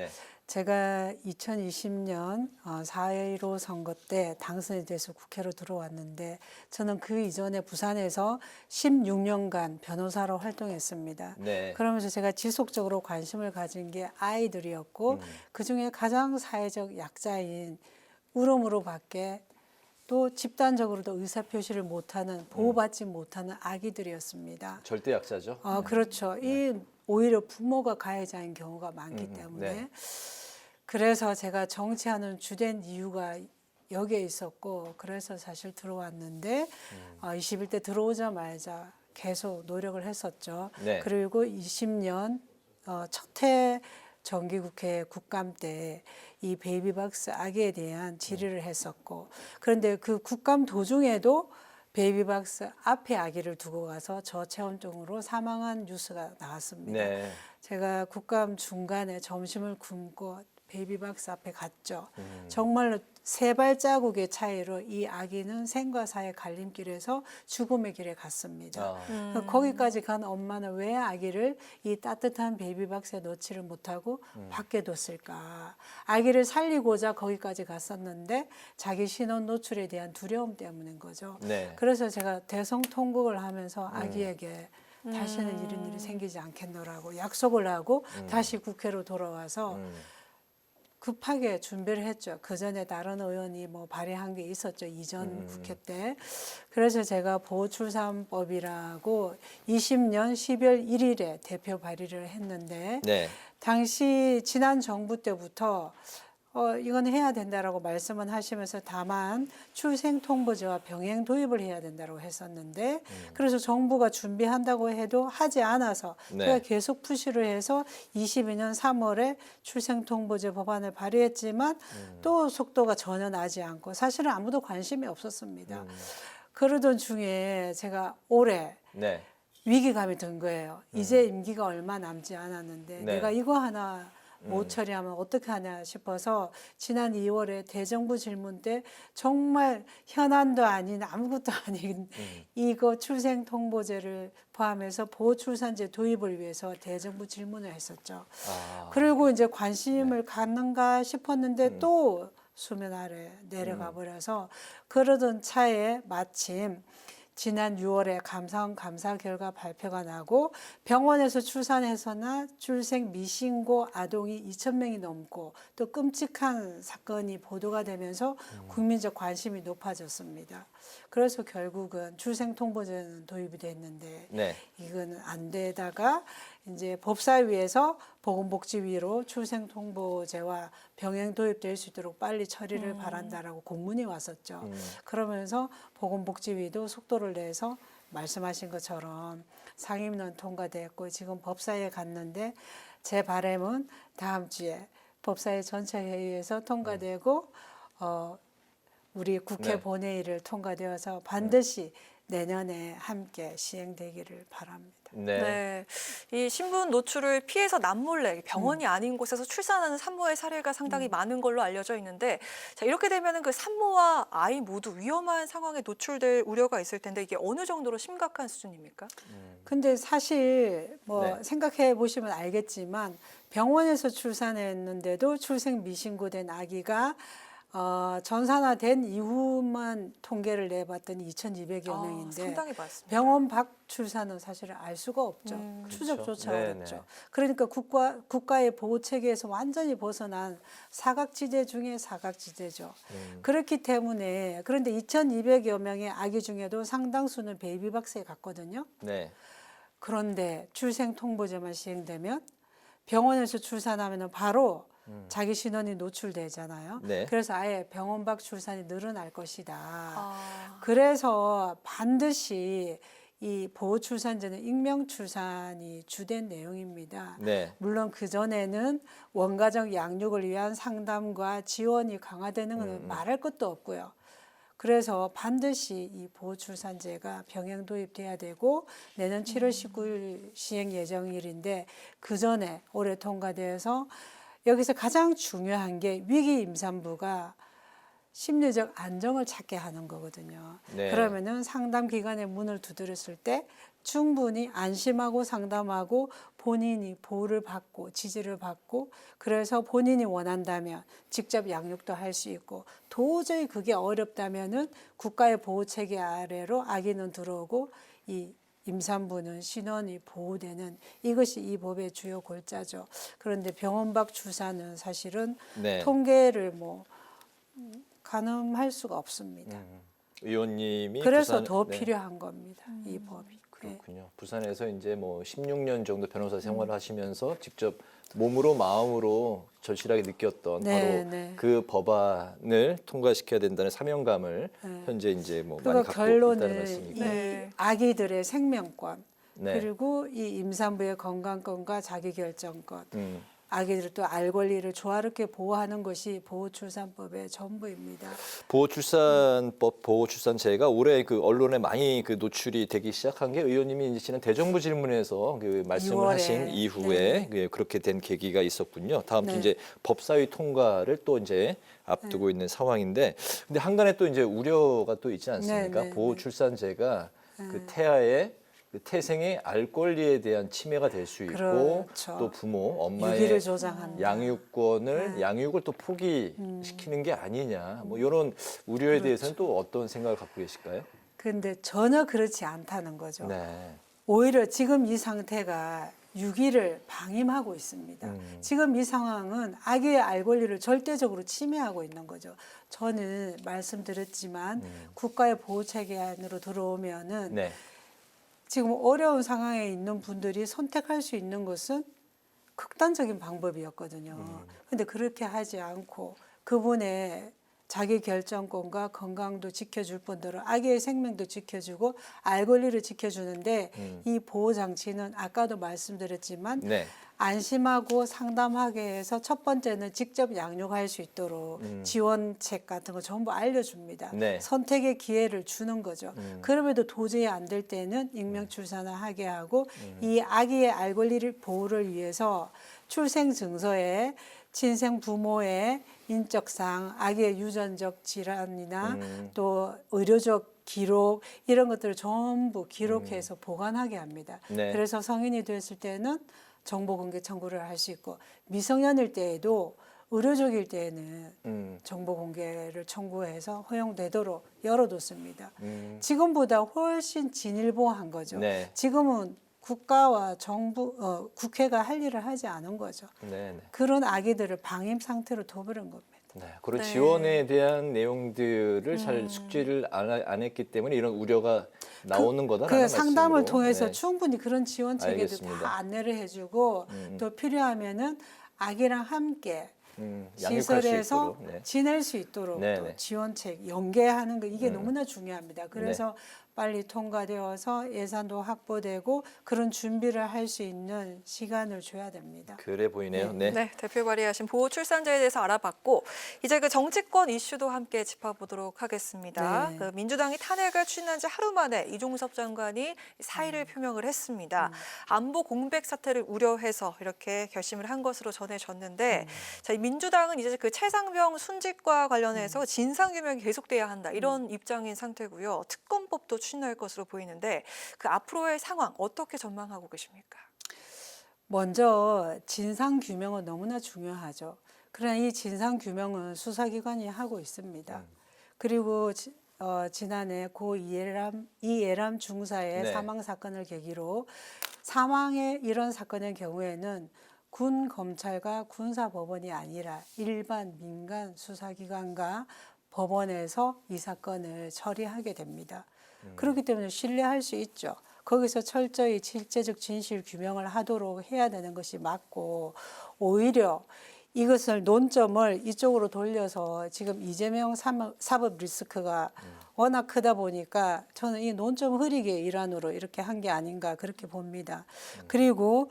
제가 2020년 4.15 선거 때 당선이 돼서 국회로 들어왔는데 저는 그 이전에 부산에서 16년간 변호사로 활동했습니다. 그러면서 제가 지속적으로 관심을 가진 게 아이들이었고 그중에 가장 사회적 약자인 울음으로 밖에 또 집단적으로도 의사표시를 못하는 보호받지 못하는 아기들이었습니다. 절대 약자죠. 그렇죠. 오히려 부모가 가해자인 경우가 많기 때문에 그래서 제가 정치하는 주된 이유가 여기에 있었고 그래서 사실 들어왔는데 21대 들어오자마자 계속 노력을 했었죠. 그리고 20년 첫해 정기국회 국감 때 이 베이비박스 아기에 대한 질의를 했었고 그런데 그 국감 도중에도 베이비박스 앞에 아기를 두고 가서 저체온증으로 사망한 뉴스가 나왔습니다. 제가 국감 중간에 점심을 굶고 베이비박스 앞에 갔죠. 정말로 3발자국의 차이로 이 아기는 생과 사의 갈림길에서 죽음의 길에 갔습니다. 거기까지 간 엄마는 왜 아기를 이 따뜻한 베이비박스에 넣지를 못하고 밖에 뒀을까? 아기를 살리고자 거기까지 갔었는데 자기 신원 노출에 대한 두려움 때문인 거죠. 그래서 제가 대성통곡을 하면서 아기에게 다시는 이런 일이 생기지 않겠노라고 약속을 하고 다시 국회로 돌아와서 급하게 준비를 했죠. 그 전에 다른 의원이 발의한 게 있었죠. 이전 국회 때. 그래서 제가 보호출산법이라고 20년 12월 1일에 대표 발의를 했는데 당시 지난 정부 때부터 이건 해야 된다라고 말씀은 하시면서 다만 출생통보제와 병행 도입을 해야 된다고 했었는데 그래서 정부가 준비한다고 해도 하지 않아서 제가 계속 푸시를 해서 22년 3월에 출생통보제 법안을 발의했지만 또 속도가 전혀 나지 않고 사실은 아무도 관심이 없었습니다. 그러던 중에 제가 올해 위기감이 든 거예요. 이제 임기가 얼마 남지 않았는데 내가 이거 하나 못 처리하면 어떻게 하냐 싶어서 지난 2월에 대정부 질문 때 정말 현안도 아닌 아무것도 아닌 이거 출생통보제를 포함해서 보호출산제 도입을 위해서 대정부 질문을 했었죠. 그리고 이제 관심을 갖는가 싶었는데 또 수면 아래 내려가 버려서 그러던 차에 마침 지난 6월에 감사 결과 발표가 나고 병원에서 출산해서나 출생 미신고 아동이 2,000명이 넘고 또 끔찍한 사건이 보도가 되면서 국민적 관심이 높아졌습니다. 그래서 결국은 출생통보제는 도입이 됐는데 이건 안 되다가 이제 법사위에서 보건복지위로 출생통보제와 병행 도입될 수 있도록 빨리 처리를 바란다라고 공문이 왔었죠. 그러면서 보건복지위도 속도를 내서 말씀하신 것처럼 상임위는 통과됐고 지금 법사위에 갔는데 제 바람은 다음 주에 법사위 전체 회의에서 통과되고 우리 국회 네. 본회의를 통과되어서 반드시 내년에 함께 시행되기를 바랍니다. 네. 이 신분 노출을 피해서 남몰래 병원이 아닌 곳에서 출산하는 산모의 사례가 상당히 많은 걸로 알려져 있는데, 자, 이렇게 되면은 그 산모와 아이 모두 위험한 상황에 노출될 우려가 있을 텐데 이게 어느 정도로 심각한 수준입니까? 근데 사실 뭐 네. 생각해 보시면 알겠지만 병원에서 출산했는데도 출생 미신고된 아기가 전산화된 이후만 통계를 내봤더니 2,200여 명인데 상당히 많습니다. 병원 밖 출산은 사실 알 수가 없죠. 추적조차 그렇죠. 어렵죠. 그러니까 국가의 보호 체계에서 완전히 벗어난 사각지대 중에 사각지대죠. 그렇기 때문에 그런데 2,200여 명의 아기 중에도 상당수는 베이비박스에 갔거든요. 네. 그런데 출생 통보제만 시행되면 병원에서 출산하면 바로 자기 신원이 노출되잖아요. 네. 그래서 아예 병원 밖 출산이 늘어날 것이다. 그래서 반드시 이 보호 출산제는 익명 출산이 주된 내용입니다. 네. 물론 그 전에는 원가정 양육을 위한 상담과 지원이 강화되는 건 말할 것도 없고요. 그래서 반드시 이 보호출산제가 병행 도입돼야 되고 내년 7월 19일 시행 예정일인데 그 전에 올해 통과돼서 여기서 가장 중요한 게 위기 임산부가 심리적 안정을 찾게 하는 거거든요. 네. 그러면은 상담 기관의 문을 두드렸을 때 충분히 안심하고 상담하고 본인이 보호를 받고 지지를 받고 그래서 본인이 원한다면 직접 양육도 할 수 있고 도저히 그게 어렵다면은 국가의 보호 체계 아래로 아기는 들어오고 이 임산부는 신원이 보호되는 이것이 이 법의 주요 골자죠. 그런데 병원 밖 출산은 사실은 네. 통계를 뭐 가늠할 수가 없습니다. 의원님이 그래서 부산- 더 네. 필요한 겁니다. 이 법이. 그렇군요. 부산에서 이제 뭐 16년 정도 변호사 생활을 하시면서 직접 몸으로 마음으로 절실하게 느꼈던 네, 바로 네. 그 법안을 통과시켜야 된다는 사명감을 네. 현재 이제 뭐 많이 그리고 갖고 있다는 결론은 말씀입니다. 이 아기들의 생명권 네. 그리고 이 임산부의 건강권과 자기결정권 음. 아기들 또 알 권리를 조화롭게 보호하는 것이 보호출산법의 전부입니다. 보호출산법, 보호출산제가 올해 그 언론에 많이 그 노출이 되기 시작한 게 의원님이 이제 지난 대정부 질문에서 그 말씀을 6월에. 하신 이후에 예, 그렇게 된 계기가 있었군요. 다음 주 네. 이제 법사위 통과를 또 이제 앞두고 있는 상황인데, 근데 한간에 또 이제 우려가 또 있지 않습니까? 네, 네, 보호출산제가 그 태아의 그 태생의 알 권리에 대한 침해가 될 수 있고 그렇죠. 또 부모, 엄마의 유기를 조장한다. 양육권을 양육을 또 포기시키는 게 아니냐, 뭐 이런 우려에 대해서는 또 어떤 생각을 갖고 계실까요? 그런데 전혀 그렇지 않다는 거죠. 네. 오히려 지금 이 상태가 유기를 방임하고 있습니다. 지금 이 상황은 아기의 알 권리를 절대적으로 침해하고 있는 거죠. 저는 말씀드렸지만 국가의 보호 체계 안으로 들어오면은 네. 지금 어려운 상황에 있는 분들이 선택할 수 있는 것은 극단적인 방법이었거든요. 근데 그렇게 하지 않고 그분의 자기 결정권과 건강도 지켜줄 뿐더러 아기의 생명도 지켜주고 알 권리를 지켜주는데 이 보호 장치는 아까도 말씀드렸지만 네. 안심하고 상담하게 해서 첫 번째는 직접 양육할 수 있도록 지원책 같은 거 전부 알려줍니다. 네. 선택의 기회를 주는 거죠. 그럼에도 도저히 안 될 때는 익명 출산을 하게 하고 이 아기의 알 권리를 보호를 위해서 출생 증서에 친생 부모의 인적사항, 아기의 유전적 질환이나 또 의료적 기록 이런 것들을 전부 기록해서 보관하게 합니다. 네. 그래서 성인이 됐을 때는 정보 공개 청구를 할 수 있고 미성년일 때에도 의료적일 때에는 정보 공개를 청구해서 허용되도록 열어뒀습니다. 지금보다 훨씬 진일보한 거죠. 네. 지금은 국가와 정부, 국회가 할 일을 하지 않은 거죠. 네. 네. 그런 아기들을 방임 상태로 둬버린 겁니다. 네, 그런 네. 지원에 대한 내용들을 잘 숙지를 안 했기 때문에 이런 우려가 나오는 거다라는 그 상담을 말씀으로. 통해서 네. 충분히 그런 지원 체계도 알겠습니다. 다 안내를 해주고 또 필요하면은 아기랑 함께 양육할 수 시설에서 있도록. 네. 지낼 수 있도록 네, 또 네. 지원책 연계하는 거 이게 너무나 중요합니다. 그래서 빨리 통과되어서 예산도 확보되고 그런 준비를 할 수 있는 시간을 줘야 됩니다. 그래 보이네요. 네. 네, 대표 발의하신 보호 출산제에 대해서 알아봤고 이제 그 정치권 이슈도 함께 짚어보도록 하겠습니다. 네. 그 민주당이 탄핵을 추진한 지 하루 만에 이종섭 장관이 사의를 표명을 했습니다. 안보 공백 사태를 우려해서 이렇게 결심을 한 것으로 전해졌는데 자, 이 민주당은 이제 그 최상병 순직과 관련해서 진상 규명이 계속돼야 한다 이런 입장인 상태고요. 특검법도 추진할 것으로 보이는데 그 앞으로의 상황 어떻게 전망하고 계십니까? 먼저 진상 규명은 너무나 중요하죠. 그러나 이 진상 규명은 수사기관이 하고 있습니다. 그리고 지난해 고 이예람 중사의 네. 사망 사건을 계기로 사망의 이런 사건의 경우에는 군 검찰과 군사법원이 아니라 일반 민간 수사기관과 법원에서 이 사건을 처리하게 됩니다. 그렇기 때문에 신뢰할 수 있죠. 거기서 철저히 실제적 진실 규명을 하도록 해야 되는 것이 맞고 오히려 이것을 논점을 이쪽으로 돌려서 지금 이재명 사법 리스크가 워낙 크다 보니까 저는 이 논점 흐리기의 일환으로 이렇게 한 게 아닌가 그렇게 봅니다. 그리고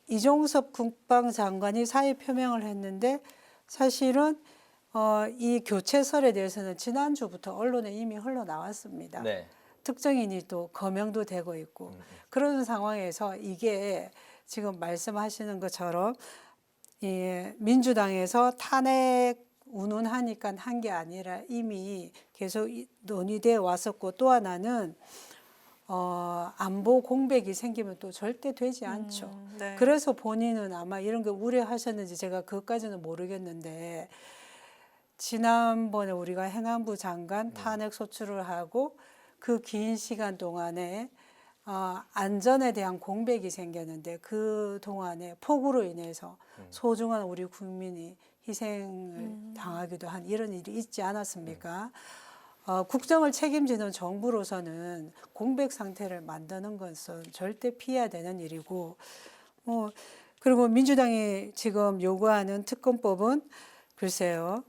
이종섭 국방장관이 사의 표명을 했는데 사실은 이 교체설에 대해서는 지난주부터 언론에 이미 흘러나왔습니다. 네. 특정인이 또 거명도 되고 있고 그런 상황에서 이게 지금 말씀하시는 것처럼 민주당에서 탄핵 운운하니까 한 게 아니라 이미 계속 논의돼 왔었고 또 하나는 안보 공백이 생기면 또 절대 되지 않죠. 네. 그래서 본인은 아마 이런 거 우려하셨는지 제가 그것까지는 모르겠는데 지난번에 우리가 행안부 장관 탄핵 소추를 하고 그 긴 시간 동안에 안전에 대한 공백이 생겼는데 그 동안에 폭우로 인해서 소중한 우리 국민이 희생을 당하기도 한 이런 일이 있지 않았습니까? 국정을 책임지는 정부로서는 공백 상태를 만드는 것은 절대 피해야 되는 일이고 그리고 민주당이 지금 요구하는 특검법은 글쎄요.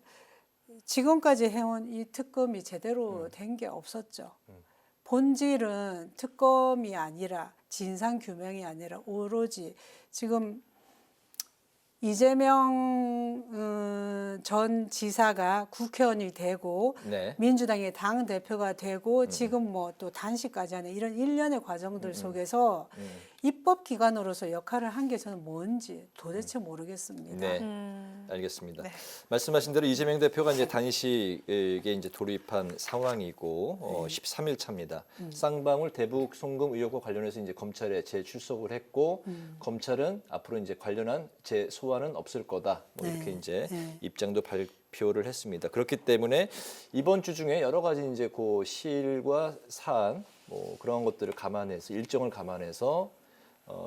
지금까지 해온 이 특검이 제대로 된 게 없었죠. 본질은 특검이 아니라 진상규명이 아니라 오로지 지금 이재명 전 지사가 국회의원이 되고 네. 민주당의 당대표가 되고 지금 뭐 또 단식까지 하는 이런 일련의 과정들 속에서 입법기관으로서 역할을 한 게 저는 뭔지 도대체 모르겠습니다. 네, 알겠습니다. 네. 말씀하신 대로 이재명 대표가 이제 단식에 이제 돌입한 상황이고 13일 차입니다. 쌍방울 대북 송금 의혹과 관련해서 이제 검찰에 재출석을 했고 검찰은 앞으로 이제 관련한 재소환은 없을 거다. 뭐 이렇게 이제 입장도 발표를 했습니다. 그렇기 때문에 이번 주 중에 여러 가지 이제 그 시일과 사안 뭐 그런 것들을 감안해서 일정을 감안해서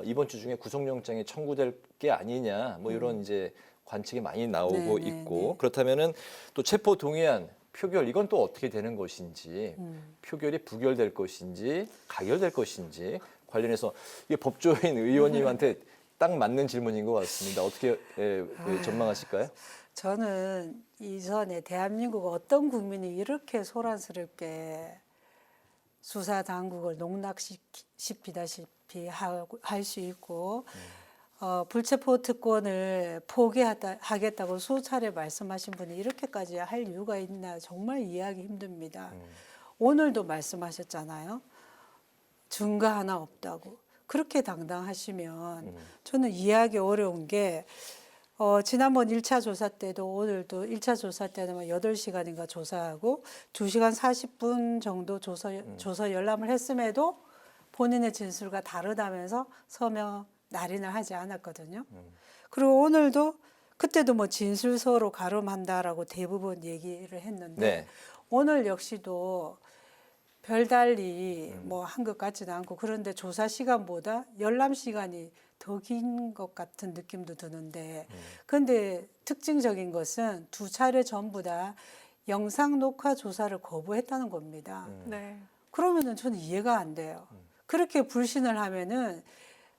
이번 주 중에 구속영장이 청구될 게 아니냐 뭐 이런 이제 관측이 많이 나오고 있고 그렇다면은 또 체포 동의안 표결 이건 또 어떻게 되는 것인지 표결이 부결될 것인지 가결될 것인지 관련해서 이게 법조인 의원님한테 딱 맞는 질문인 것 같습니다. 어떻게 전망하실까요? 저는 이전에 대한민국 어떤 국민이 이렇게 소란스럽게 수사 당국을 농락시키다시피 할 수 있고 불체포 특권을 포기하겠다고 수차례 말씀하신 분이 이렇게까지 할 이유가 있나 정말 이해하기 힘듭니다. 오늘도 말씀하셨잖아요. 증거 하나 없다고. 그렇게 당당하시면 저는 이해하기 어려운 게 지난번 1차 조사 때도 오늘도 1차 조사 때는 8시간인가 조사하고 2시간 40분 정도 조서 열람을 했음에도 본인의 진술과 다르다면서 서명 날인을 하지 않았거든요. 그리고 오늘도 그때도 뭐 진술서로 가름한다라고 대부분 얘기를 했는데 오늘 역시도 별달리 뭐 한 것 같지는 않고 그런데 조사 시간보다 열람 시간이 더 긴 것 같은 느낌도 드는데 근데 특징적인 것은 2차례 전부 다 영상 녹화 조사를 거부했다는 겁니다. 그러면은 저는 이해가 안 돼요. 그렇게 불신을 하면은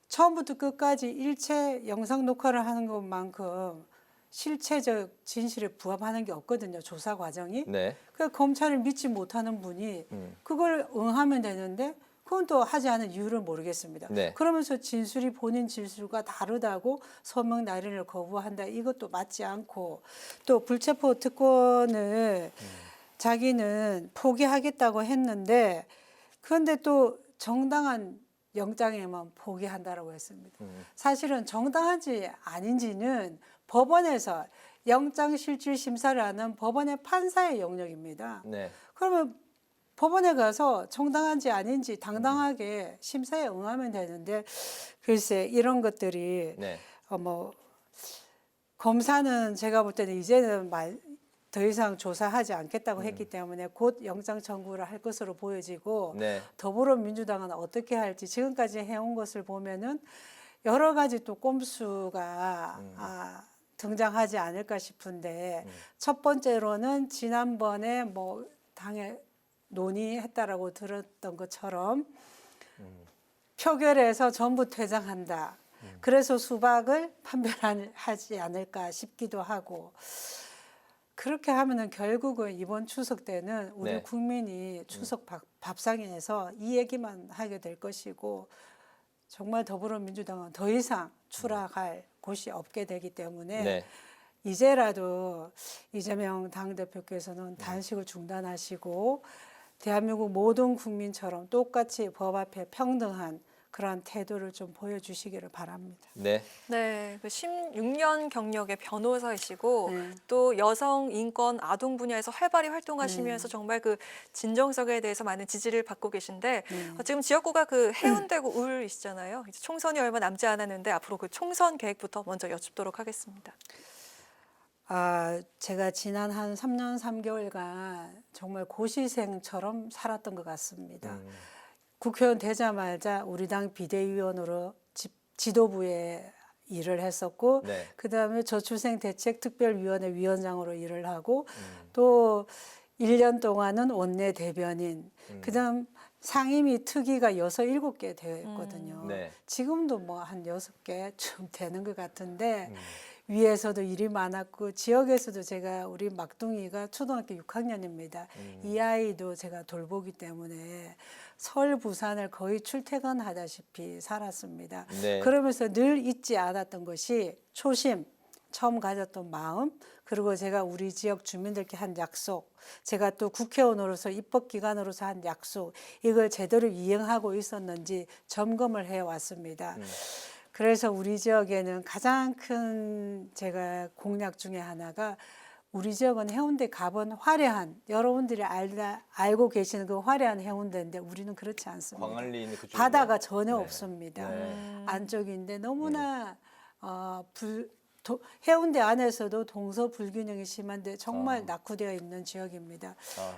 처음부터 끝까지 일체 영상 녹화를 하는 것만큼 실체적 진실에 부합하는 게 없거든요. 조사 과정이. 네. 그 검찰을 믿지 못하는 분이 그걸 응하면 되는데 그건 또 하지 않은 이유를 모르겠습니다. 네. 그러면서 진술이 본인 진술과 다르다고 서명 날인을 거부한다. 이것도 맞지 않고 또 불체포 특권을 자기는 포기하겠다고 했는데 그런데 또 정당한 영장에만 포기한다라고 했습니다. 사실은 정당한지 아닌지는 법원에서 영장실질심사를 하는 법원의 판사의 영역입니다. 네. 그러면 법원에 가서 정당한지 아닌지 당당하게 심사에 응하면 되는데 글쎄 이런 것들이 네. 뭐 검사는 제가 볼 때는 이제는 더 이상 조사하지 않겠다고 했기 때문에 곧 영장 청구를 할 것으로 보여지고 네. 더불어민주당은 어떻게 할지 지금까지 해온 것을 보면은 여러 가지 또 꼼수가 등장하지 않을까 싶은데 첫 번째로는 지난번에 뭐 당에 논의했다라고 들었던 것처럼 표결에서 전부 퇴장한다. 그래서 수박을 판별하지 않을까 싶기도 하고 그렇게 하면은 결국은 이번 추석 때는 우리 네. 국민이 추석 밥상에서 이 얘기만 하게 될 것이고 정말 더불어민주당은 더 이상 추락할 곳이 없게 되기 때문에 네. 이제라도 이재명 당대표께서는 단식을 중단하시고 대한민국 모든 국민처럼 똑같이 법 앞에 평등한 그런 태도를 좀 보여주시기를 바랍니다. 네. 네, 그 16년 경력의 변호사이시고 또 여성 인권 아동 분야에서 활발히 활동하시면서 정말 그 진정성에 대해서 많은 지지를 받고 계신데 지금 지역구가 그 해운대구 울이시잖아요. 이제 총선이 얼마 남지 않았는데 앞으로 그 총선 계획부터 먼저 여쭙도록 하겠습니다. 제가 지난 한 3년 3개월간 정말 고시생처럼 살았던 것 같습니다. 국회의원 되자마자 우리 당 비대위원으로 지도부에 일을 했었고 네. 그다음에 저출생대책특별위원회 위원장으로 일을 하고 또 1년 동안은 원내 대변인 그다음 상임위 특위가 6, 7개 되었거든요. 네. 지금도 뭐 한 6개쯤 되는 것 같은데 위에서도 일이 많았고 지역에서도 제가 우리 막둥이가 초등학교 6학년입니다. 이 아이도 제가 돌보기 때문에 서울 부산을 거의 출퇴근하다시피 살았습니다. 네. 그러면서 늘 잊지 않았던 것이 초심, 처음 가졌던 마음, 그리고 제가 우리 지역 주민들께 한 약속, 제가 또 국회의원으로서 입법기관으로서 한 약속, 이걸 제대로 이행하고 있었는지 점검을 해왔습니다. 그래서 우리 지역에는 가장 큰 제가 공약 중에 하나가 우리 지역은 해운대 가본 화려한 여러분들이 알고 계시는 그 화려한 해운대인데 우리는 그렇지 않습니다. 광안리 있는 그쪽 바다가 전혀 네. 없습니다. 네. 안쪽인데 너무나 해운대 안에서도 동서 불균형이 심한데 정말 낙후되어 있는 지역입니다.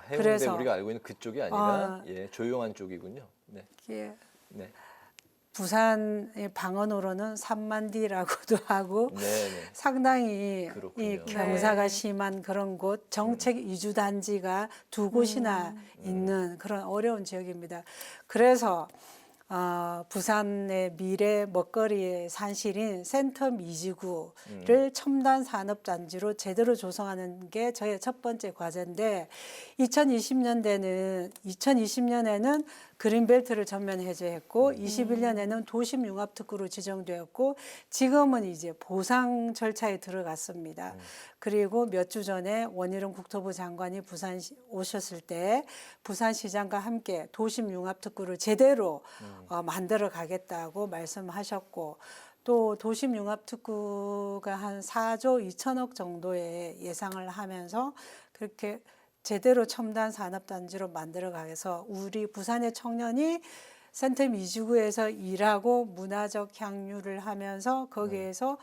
해운대 그래서 우리가 알고 있는 그쪽이 아니라 조용한 쪽이군요. 네. 예. 네. 부산의 방언으로는 삼만디라고도 하고 상당히 이 경사가 심한 그런 곳, 정책 이주 단지가 두 곳이나 있는 그런 어려운 지역입니다. 그래서 부산의 미래 먹거리의 산실인 센텀 이지구를 첨단 산업단지로 제대로 조성하는 게 저의 첫 번째 과제인데 2020년에는 그린벨트를 전면 해제했고 21년에는 도심 융합특구로 지정되었고 지금은 이제 보상 절차에 들어갔습니다. 그리고 몇 주 전에 원희룡 국토부 장관이 부산 오셨을 때 부산시장과 함께 도심 융합특구를 제대로 만들어 가겠다고 말씀하셨고 또 도심 융합특구가 한 4조 2천억 정도의 예상을 하면서 그렇게 제대로 첨단 산업단지로 만들어 가서 우리 부산의 청년이 센텀 이지구에서 일하고 문화적 향유를 하면서 거기에서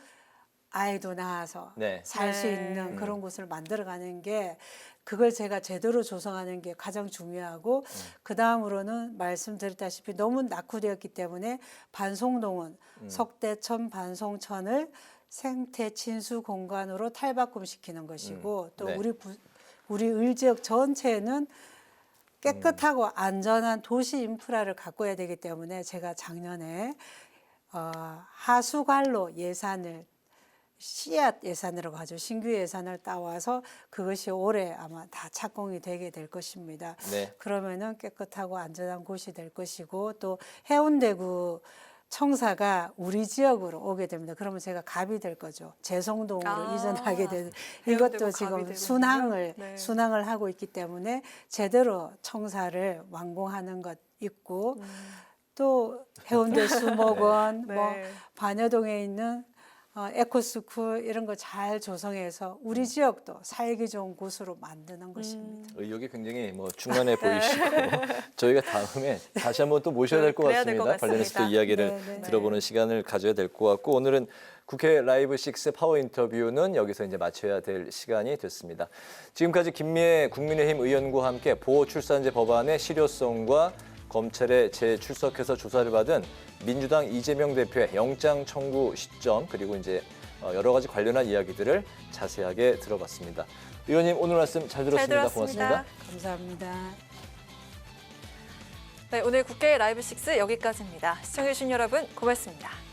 아이도 낳아서 살 수 있는 그런 곳을 만들어가는 게 그걸 제가 제대로 조성하는 게 가장 중요하고 그 다음으로는 말씀드렸다시피 너무 낙후되었기 때문에 반송동은 석대천 반송천을 생태 친수 공간으로 탈바꿈시키는 것이고 또 우리 을지역 전체는 깨끗하고 안전한 도시 인프라를 가꿔야 되기 때문에 제가 작년에 하수관로 예산을 씨앗 예산이라고 하죠. 신규 예산을 따와서 그것이 올해 아마 다 착공이 되게 될 것입니다. 네. 그러면은 깨끗하고 안전한 곳이 될 것이고 또 해운대구 청사가 우리 지역으로 오게 됩니다. 그러면 제가 갑이 될 거죠. 재성동으로 이전하게 되는 이것도 지금 순항을 하고 있기 때문에 제대로 청사를 완공하는 것 있고 또 해운대 수목원, 뭐 반여동에 있는 에코스쿨 이런 거 잘 조성해서 우리 지역도 살기 좋은 곳으로 만드는 것입니다. 의욕이 굉장히 뭐 충만해 보이시고 저희가 다음에 다시 한번 또 모셔야 될 것 같습니다. 관련해서 또 이야기를 들어보는 시간을 가져야 될 것 같고 오늘은 국회 라이브 6 파워 인터뷰는 여기서 이제 마쳐야 될 시간이 됐습니다. 지금까지 김미애 국민의힘 의원과 함께 보호출산제 법안의 실효성과 검찰에 재출석해서 조사를 받은 민주당 이재명 대표의 영장 청구 시점 그리고 이제 여러 가지 관련한 이야기들을 자세하게 들어봤습니다. 의원님 오늘 말씀 잘 들었습니다. 고맙습니다. 감사합니다. 네, 오늘 국회 라이브 6 여기까지입니다. 시청해주신 여러분 고맙습니다.